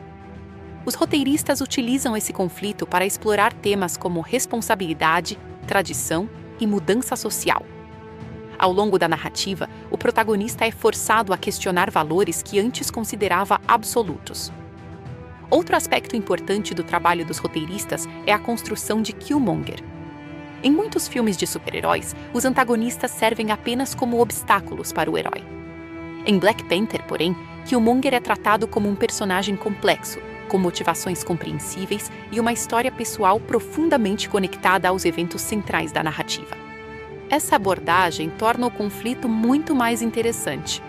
Speaker 1: Os roteiristas utilizam esse conflito para explorar temas como responsabilidade, tradição e mudança social. Ao longo da narrativa, o protagonista é forçado a questionar valores que antes considerava absolutos. Outro aspecto importante do trabalho dos roteiristas é a construção de Killmonger. Em muitos filmes de super-heróis, os antagonistas servem apenas como obstáculos para o herói. Em Black Panther, porém, Killmonger é tratado como um personagem complexo, com motivações compreensíveis e uma história pessoal profundamente conectada aos eventos centrais da narrativa. Essa abordagem torna o conflito muito mais interessante.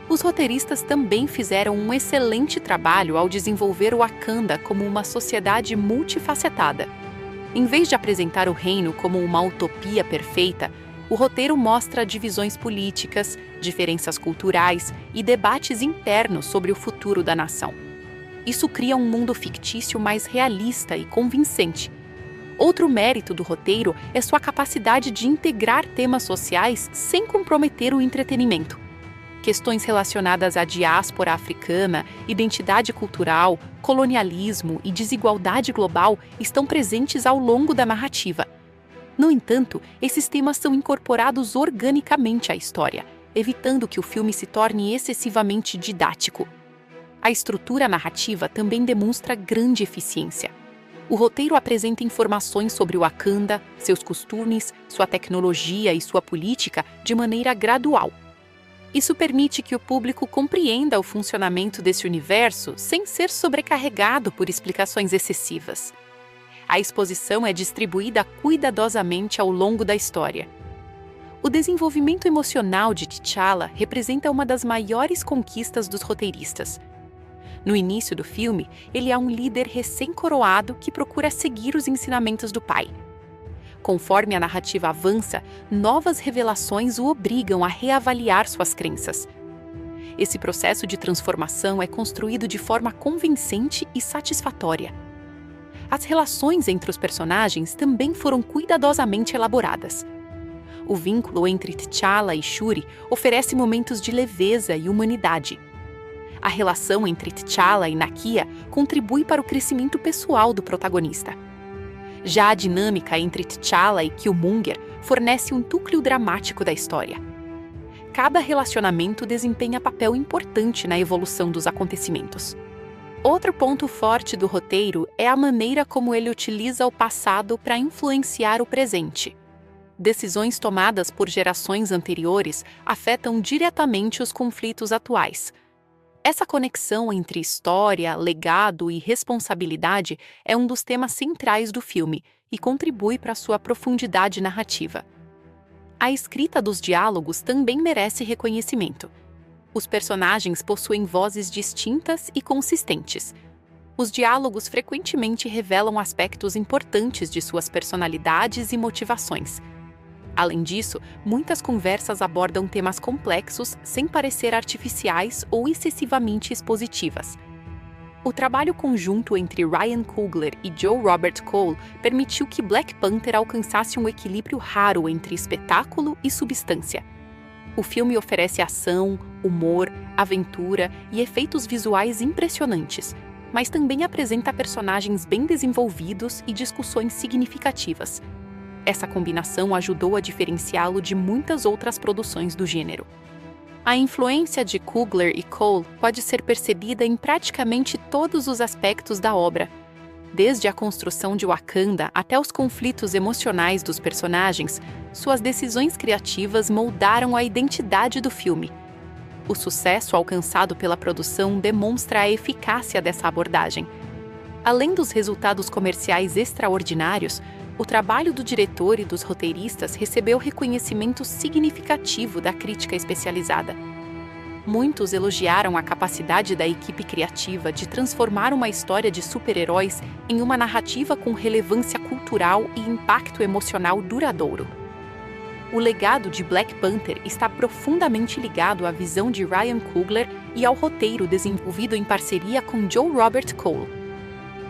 Speaker 1: Os roteiristas também fizeram um excelente trabalho ao desenvolver o Wakanda como uma sociedade multifacetada. Em vez de apresentar o reino como uma utopia perfeita, o roteiro mostra divisões políticas, diferenças culturais e debates internos sobre o futuro da nação. Isso cria um mundo fictício mais realista e convincente. Outro mérito do roteiro é sua capacidade de integrar temas sociais sem comprometer o entretenimento. Questões relacionadas à diáspora africana, identidade cultural, colonialismo e desigualdade global estão presentes ao longo da narrativa. No entanto, esses temas são incorporados organicamente à história, evitando que o filme se torne excessivamente didático. A estrutura narrativa também demonstra grande eficiência. O roteiro apresenta informações sobre o Wakanda, seus costumes, sua tecnologia e sua política de maneira gradual. Isso permite que o público compreenda o funcionamento desse universo sem ser sobrecarregado por explicações excessivas. A exposição é distribuída cuidadosamente ao longo da história. O desenvolvimento emocional de T'Challa representa uma das maiores conquistas dos roteiristas. No início do filme, ele é um líder recém-coroado que procura seguir os ensinamentos do pai. Conforme a narrativa avança, novas revelações o obrigam a reavaliar suas crenças. Esse processo de transformação é construído de forma convincente e satisfatória. As relações entre os personagens também foram cuidadosamente elaboradas. O vínculo entre T'Challa e Shuri oferece momentos de leveza e humanidade. A relação entre T'Challa e Nakia contribui para o crescimento pessoal do protagonista. Já a dinâmica entre T'Challa e Killmonger fornece um núcleo dramático da história. Cada relacionamento desempenha papel importante na evolução dos acontecimentos. Outro ponto forte do roteiro é a maneira como ele utiliza o passado para influenciar o presente. Decisões tomadas por gerações anteriores afetam diretamente os conflitos atuais. Essa conexão entre história, legado e responsabilidade é um dos temas centrais do filme e contribui para sua profundidade narrativa. A escrita dos diálogos também merece reconhecimento. Os personagens possuem vozes distintas e consistentes. Os diálogos frequentemente revelam aspectos importantes de suas personalidades e motivações. Além disso, muitas conversas abordam temas complexos sem parecer artificiais ou excessivamente expositivas. O trabalho conjunto entre Ryan Coogler e Joe Robert Cole permitiu que Black Panther alcançasse um equilíbrio raro entre espetáculo e substância. O filme oferece ação, humor, aventura e efeitos visuais impressionantes, mas também apresenta personagens bem desenvolvidos e discussões significativas. Essa combinação ajudou a diferenciá-lo de muitas outras produções do gênero. A influência de Coogler e Cole pode ser percebida em praticamente todos os aspectos da obra. Desde a construção de Wakanda até os conflitos emocionais dos personagens, suas decisões criativas moldaram a identidade do filme. O sucesso alcançado pela produção demonstra a eficácia dessa abordagem. Além dos resultados comerciais extraordinários, o trabalho do diretor e dos roteiristas recebeu reconhecimento significativo da crítica especializada. Muitos elogiaram a capacidade da equipe criativa de transformar uma história de super-heróis em uma narrativa com relevância cultural e impacto emocional duradouro. O legado de Black Panther está profundamente ligado à visão de Ryan Coogler e ao roteiro desenvolvido em parceria com Joe Robert Cole.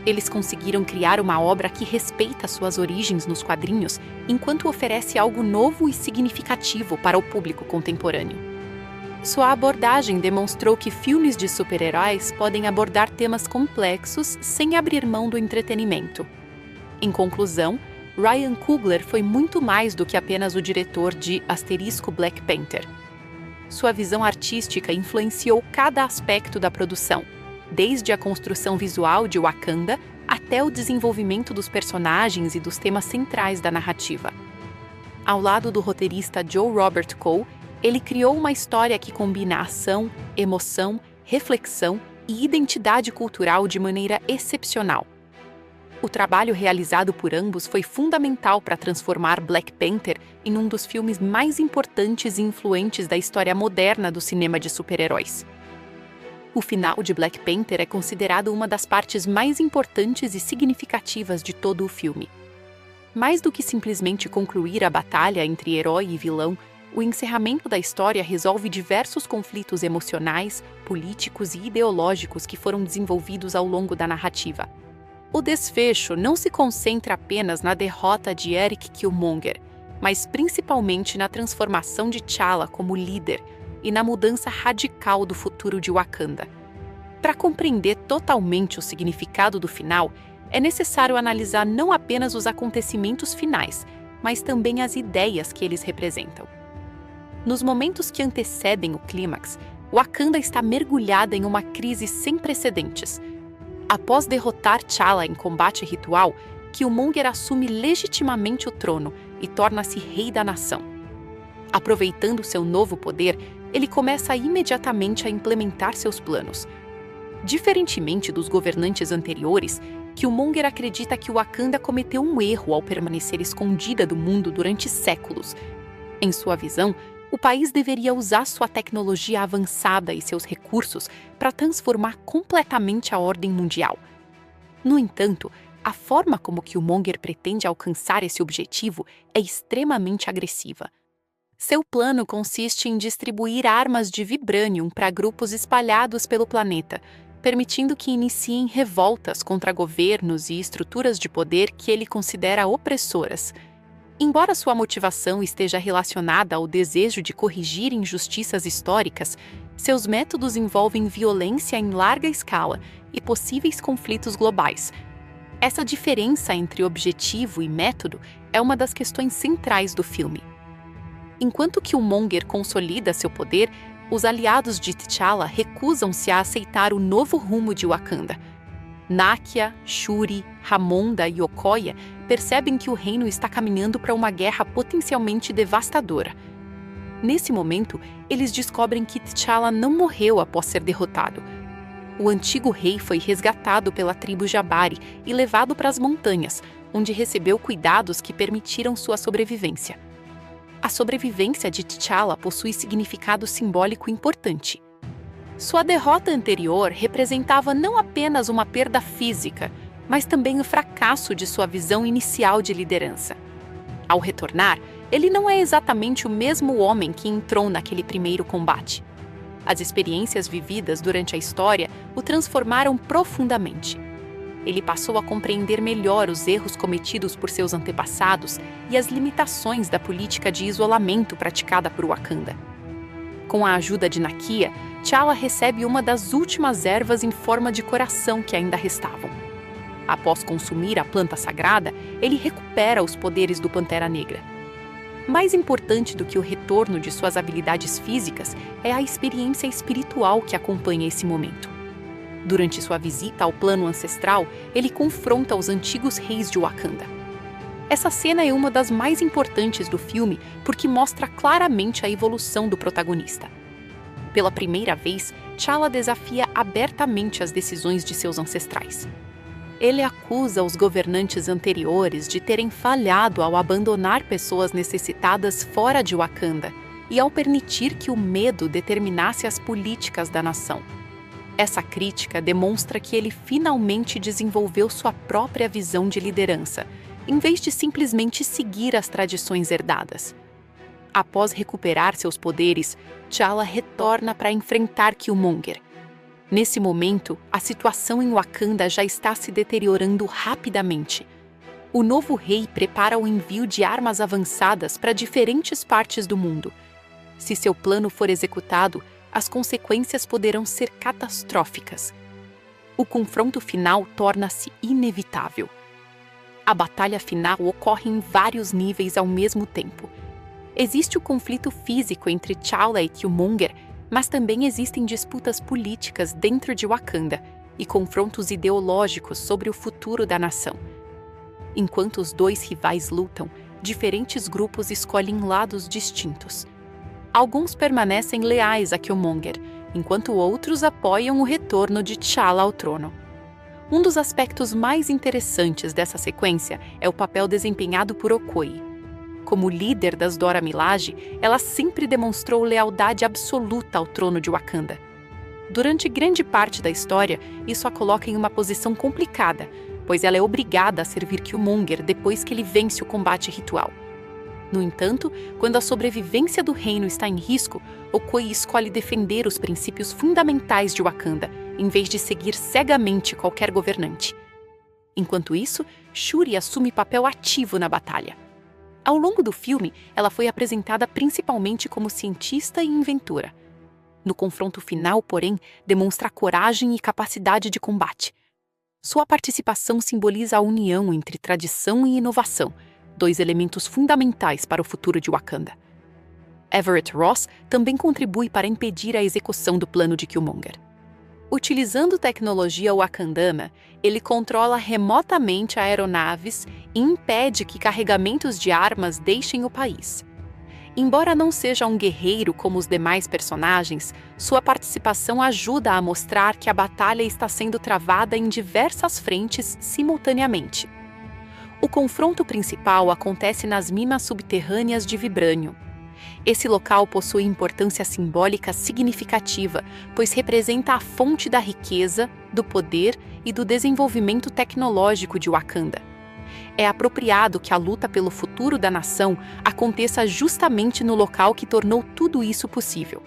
Speaker 1: Eles conseguiram criar uma obra que respeita suas origens nos quadrinhos, enquanto oferece algo novo e significativo para o público contemporâneo. Sua abordagem demonstrou que filmes de super-heróis podem abordar temas complexos sem abrir mão do entretenimento. Em conclusão, Ryan Coogler foi muito mais do que apenas o diretor de Black Panther. Sua visão artística influenciou cada aspecto da produção, desde a construção visual de Wakanda até o desenvolvimento dos personagens e dos temas centrais da narrativa. Ao lado do roteirista Joe Robert Cole, ele criou uma história que combina ação, emoção, reflexão e identidade cultural de maneira excepcional. O trabalho realizado por ambos foi fundamental para transformar Black Panther em um dos filmes mais importantes e influentes da história moderna do cinema de super-heróis. O final de Black Panther é considerado uma das partes mais importantes e significativas de todo o filme. Mais do que simplesmente concluir a batalha entre herói e vilão, o encerramento da história resolve diversos conflitos emocionais, políticos e ideológicos que foram desenvolvidos ao longo da narrativa. O desfecho não se concentra apenas na derrota de Eric Killmonger, mas principalmente na transformação de T'Challa como líder e na mudança radical do futuro de Wakanda. Para compreender totalmente o significado do final, é necessário analisar não apenas os acontecimentos finais, mas também as ideias que eles representam. Nos momentos que antecedem o clímax, Wakanda está mergulhada em uma crise sem precedentes. Após derrotar T'Challa em combate ritual, Killmonger assume legitimamente o trono e torna-se rei da nação. Aproveitando seu novo poder, ele começa imediatamente a implementar seus planos. Diferentemente dos governantes anteriores, Killmonger acredita que Wakanda cometeu um erro ao permanecer escondida do mundo durante séculos. Em sua visão, o país deveria usar sua tecnologia avançada e seus recursos para transformar completamente a ordem mundial. No entanto, a forma como Killmonger pretende alcançar esse objetivo é extremamente agressiva. Seu plano consiste em distribuir armas de vibranium para grupos espalhados pelo planeta, permitindo que iniciem revoltas contra governos e estruturas de poder que ele considera opressoras. Embora sua motivação esteja relacionada ao desejo de corrigir injustiças históricas, seus métodos envolvem violência em larga escala e possíveis conflitos globais. Essa diferença entre objetivo e método é uma das questões centrais do filme. Enquanto Killmonger consolida seu poder, os aliados de T'Challa recusam-se a aceitar o novo rumo de Wakanda. Nakia, Shuri, Ramonda e Okoye percebem que o reino está caminhando para uma guerra potencialmente devastadora. Nesse momento, eles descobrem que T'Challa não morreu após ser derrotado. O antigo rei foi resgatado pela tribo Jabari e levado para as montanhas, onde recebeu cuidados que permitiram sua sobrevivência. A sobrevivência de T'Challa possui significado simbólico importante. Sua derrota anterior representava não apenas uma perda física, mas também o fracasso de sua visão inicial de liderança. Ao retornar, ele não é exatamente o mesmo homem que entrou naquele primeiro combate. As experiências vividas durante a história o transformaram profundamente. Ele passou a compreender melhor os erros cometidos por seus antepassados e as limitações da política de isolamento praticada por Wakanda. Com a ajuda de Nakia, T'Challa recebe uma das últimas ervas em forma de coração que ainda restavam. Após consumir a planta sagrada, ele recupera os poderes do Pantera Negra. Mais importante do que o retorno de suas habilidades físicas é a experiência espiritual que acompanha esse momento. Durante sua visita ao plano ancestral, ele confronta os antigos reis de Wakanda. Essa cena é uma das mais importantes do filme porque mostra claramente a evolução do protagonista. Pela primeira vez, T'Challa desafia abertamente as decisões de seus ancestrais. Ele acusa os governantes anteriores de terem falhado ao abandonar pessoas necessitadas fora de Wakanda e ao permitir que o medo determinasse as políticas da nação. Essa crítica demonstra que ele finalmente desenvolveu sua própria visão de liderança, em vez de simplesmente seguir as tradições herdadas. Após recuperar seus poderes, T'Challa retorna para enfrentar Killmonger. Nesse momento, a situação em Wakanda já está se deteriorando rapidamente. O novo rei prepara o envio de armas avançadas para diferentes partes do mundo. Se seu plano for executado, as consequências poderão ser catastróficas. O confronto final torna-se inevitável. A batalha final ocorre em vários níveis ao mesmo tempo. Existe o conflito físico entre T'Challa e Killmonger, mas também existem disputas políticas dentro de Wakanda e confrontos ideológicos sobre o futuro da nação. Enquanto os dois rivais lutam, diferentes grupos escolhem lados distintos. Alguns permanecem leais a Killmonger, enquanto outros apoiam o retorno de T'Challa ao trono. Um dos aspectos mais interessantes dessa sequência é o papel desempenhado por Okoye. Como líder das Dora Milaje, ela sempre demonstrou lealdade absoluta ao trono de Wakanda. Durante grande parte da história, isso a coloca em uma posição complicada, pois ela é obrigada a servir Killmonger depois que ele vence o combate ritual. No entanto, quando a sobrevivência do reino está em risco, Okoye escolhe defender os princípios fundamentais de Wakanda, em vez de seguir cegamente qualquer governante. Enquanto isso, Shuri assume papel ativo na batalha. Ao longo do filme, ela foi apresentada principalmente como cientista e inventora. No confronto final, porém, demonstra coragem e capacidade de combate. Sua participação simboliza a união entre tradição e inovação, dois elementos fundamentais para o futuro de Wakanda. Everett Ross também contribui para impedir a execução do plano de Killmonger. Utilizando tecnologia wakandana, ele controla remotamente aeronaves e impede que carregamentos de armas deixem o país. Embora não seja um guerreiro como os demais personagens, sua participação ajuda a mostrar que a batalha está sendo travada em diversas frentes simultaneamente. O confronto principal acontece nas minas subterrâneas de Vibranium. Esse local possui importância simbólica significativa, pois representa a fonte da riqueza, do poder e do desenvolvimento tecnológico de Wakanda. É apropriado que a luta pelo futuro da nação aconteça justamente no local que tornou tudo isso possível.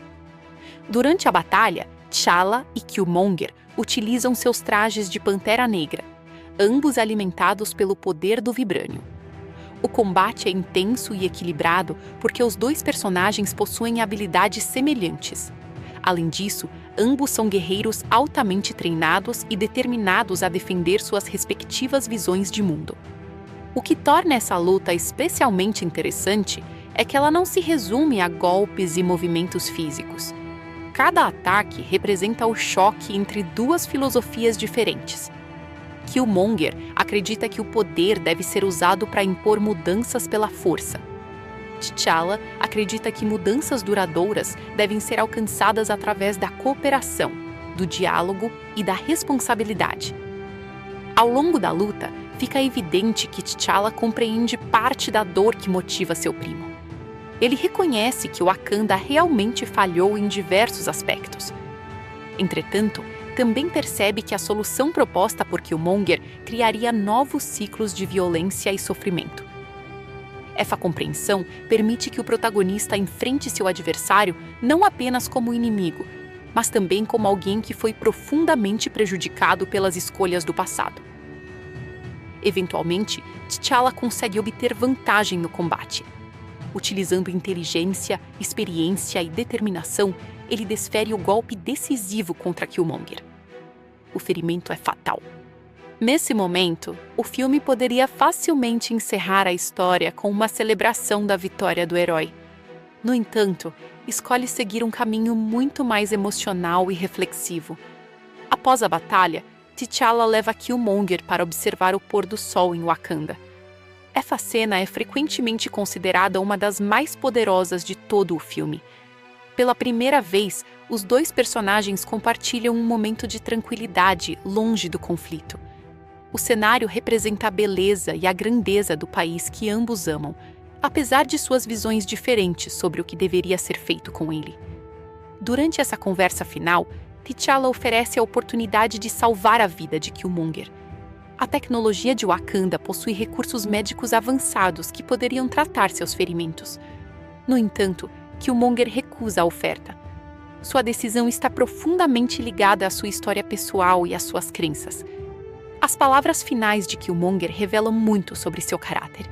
Speaker 1: Durante a batalha, T'Challa e Killmonger utilizam seus trajes de Pantera Negra, ambos alimentados pelo poder do Vibranium. O combate é intenso e equilibrado porque os dois personagens possuem habilidades semelhantes. Além disso, ambos são guerreiros altamente treinados e determinados a defender suas respectivas visões de mundo. O que torna essa luta especialmente interessante é que ela não se resume a golpes e movimentos físicos. Cada ataque representa o choque entre duas filosofias diferentes. Killmonger acredita que o poder deve ser usado para impor mudanças pela força. T'Challa acredita que mudanças duradouras devem ser alcançadas através da cooperação, do diálogo e da responsabilidade. Ao longo da luta, fica evidente que T'Challa compreende parte da dor que motiva seu primo. Ele reconhece que Wakanda realmente falhou em diversos aspectos. Entretanto, também percebe que a solução proposta por Killmonger criaria novos ciclos de violência e sofrimento. Essa compreensão permite que o protagonista enfrente seu adversário não apenas como inimigo, mas também como alguém que foi profundamente prejudicado pelas escolhas do passado. Eventualmente, T'Challa consegue obter vantagem no combate. Utilizando inteligência, experiência e determinação, ele desfere o golpe decisivo contra Killmonger. O ferimento é fatal. Nesse momento, o filme poderia facilmente encerrar a história com uma celebração da vitória do herói. No entanto, escolhe seguir um caminho muito mais emocional e reflexivo. Após a batalha, T'Challa leva Killmonger para observar o pôr do sol em Wakanda. Essa cena é frequentemente considerada uma das mais poderosas de todo o filme. Pela primeira vez, os dois personagens compartilham um momento de tranquilidade longe do conflito. O cenário representa a beleza e a grandeza do país que ambos amam, apesar de suas visões diferentes sobre o que deveria ser feito com ele. Durante essa conversa final, T'Challa oferece a oportunidade de salvar a vida de Killmonger. A tecnologia de Wakanda possui recursos médicos avançados que poderiam tratar seus ferimentos. No entanto, Killmonger recusa a oferta. Sua decisão está profundamente ligada à sua história pessoal e às suas crenças. As palavras finais de Killmonger revelam muito sobre seu caráter.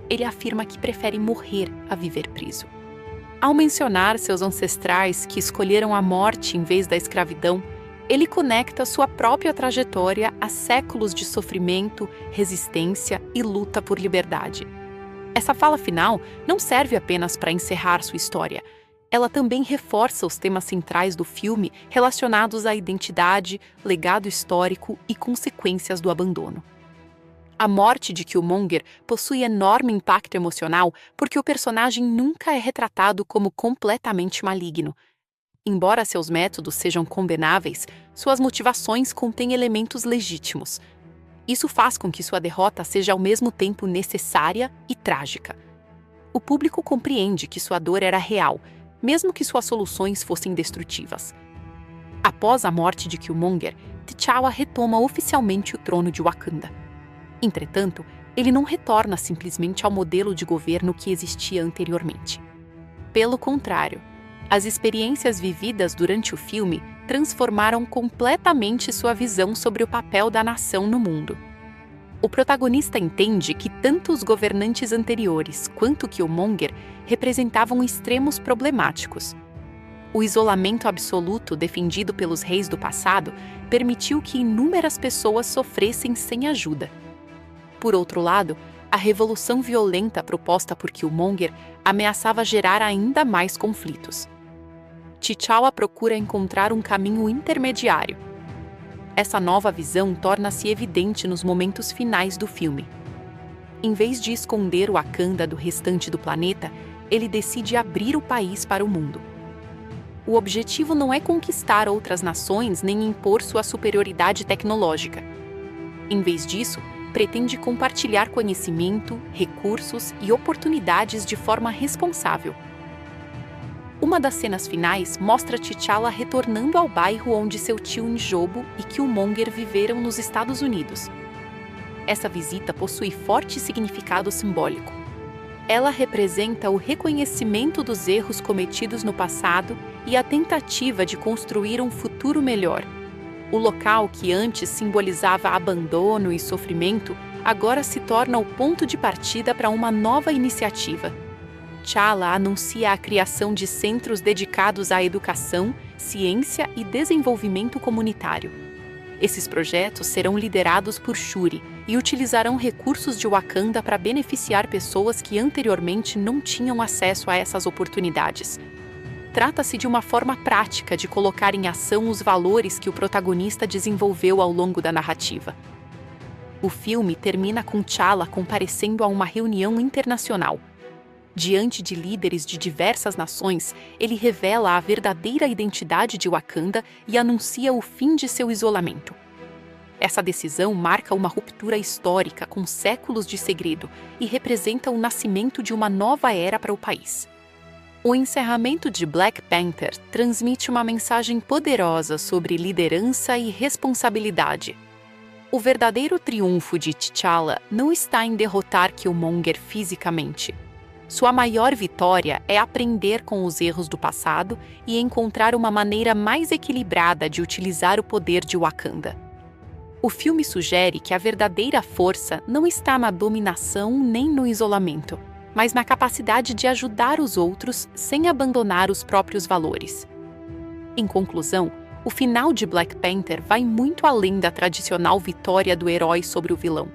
Speaker 1: Ele afirma que prefere morrer a viver preso. Ao mencionar seus ancestrais que escolheram a morte em vez da escravidão, ele conecta sua própria trajetória a séculos de sofrimento, resistência e luta por liberdade. Essa fala final não serve apenas para encerrar sua história. Ela também reforça os temas centrais do filme relacionados à identidade, legado histórico e consequências do abandono. A morte de Killmonger possui enorme impacto emocional porque o personagem nunca é retratado como completamente maligno. Embora seus métodos sejam condenáveis, suas motivações contêm elementos legítimos. Isso faz com que sua derrota seja ao mesmo tempo necessária e trágica. O público compreende que sua dor era real, mesmo que suas soluções fossem destrutivas. Após a morte de Killmonger, T'Challa retoma oficialmente o trono de Wakanda. Entretanto, ele não retorna simplesmente ao modelo de governo que existia anteriormente. Pelo contrário, as experiências vividas durante o filme transformaram completamente sua visão sobre o papel da nação no mundo. O protagonista entende que tanto os governantes anteriores quanto Killmonger representavam extremos problemáticos. O isolamento absoluto defendido pelos reis do passado permitiu que inúmeras pessoas sofressem sem ajuda. Por outro lado, a revolução violenta proposta por Killmonger ameaçava gerar ainda mais conflitos. T'Challa procura encontrar um caminho intermediário. Essa nova visão torna-se evidente nos momentos finais do filme. Em vez de esconder o Wakanda do restante do planeta, ele decide abrir o país para o mundo. O objetivo não é conquistar outras nações nem impor sua superioridade tecnológica. Em vez disso, pretende compartilhar conhecimento, recursos e oportunidades de forma responsável. Uma das cenas finais mostra T'Challa retornando ao bairro onde seu tio N'Jobo e Killmonger viveram nos Estados Unidos. Essa visita possui forte significado simbólico. Ela representa o reconhecimento dos erros cometidos no passado e a tentativa de construir um futuro melhor. O local que antes simbolizava abandono e sofrimento agora se torna o ponto de partida para uma nova iniciativa. T'Challa anuncia a criação de centros dedicados à educação, ciência e desenvolvimento comunitário. Esses projetos serão liderados por Shuri e utilizarão recursos de Wakanda para beneficiar pessoas que anteriormente não tinham acesso a essas oportunidades. Trata-se de uma forma prática de colocar em ação os valores que o protagonista desenvolveu ao longo da narrativa. O filme termina com T'Challa comparecendo a uma reunião internacional. Diante de líderes de diversas nações, ele revela a verdadeira identidade de Wakanda e anuncia o fim de seu isolamento. Essa decisão marca uma ruptura histórica com séculos de segredo e representa o nascimento de uma nova era para o país. O encerramento de Black Panther transmite uma mensagem poderosa sobre liderança e responsabilidade. O verdadeiro triunfo de T'Challa não está em derrotar Killmonger fisicamente. Sua maior vitória é aprender com os erros do passado e encontrar uma maneira mais equilibrada de utilizar o poder de Wakanda. O filme sugere que a verdadeira força não está na dominação nem no isolamento, mas na capacidade de ajudar os outros sem abandonar os próprios valores. Em conclusão, o final de Black Panther vai muito além da tradicional vitória do herói sobre o vilão.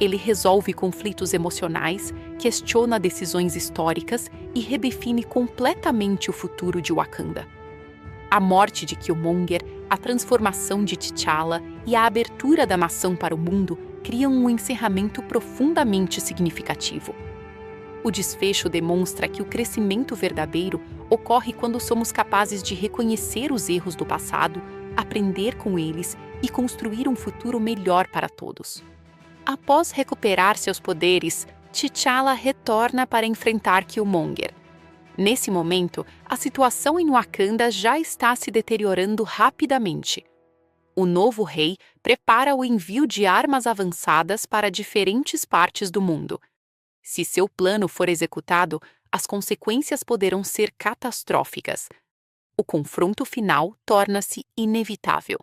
Speaker 1: Ele resolve conflitos emocionais, questiona decisões históricas e redefine completamente o futuro de Wakanda. A morte de Killmonger, a transformação de T'Challa e a abertura da nação para o mundo criam um encerramento profundamente significativo. O desfecho demonstra que o crescimento verdadeiro ocorre quando somos capazes de reconhecer os erros do passado, aprender com eles e construir um futuro melhor para todos. Após recuperar seus poderes, T'Challa retorna para enfrentar Killmonger. Nesse momento, a situação em Wakanda já está se deteriorando rapidamente. O novo rei prepara o envio de armas avançadas para diferentes partes do mundo. Se seu plano for executado, as consequências poderão ser catastróficas. O confronto final torna-se inevitável.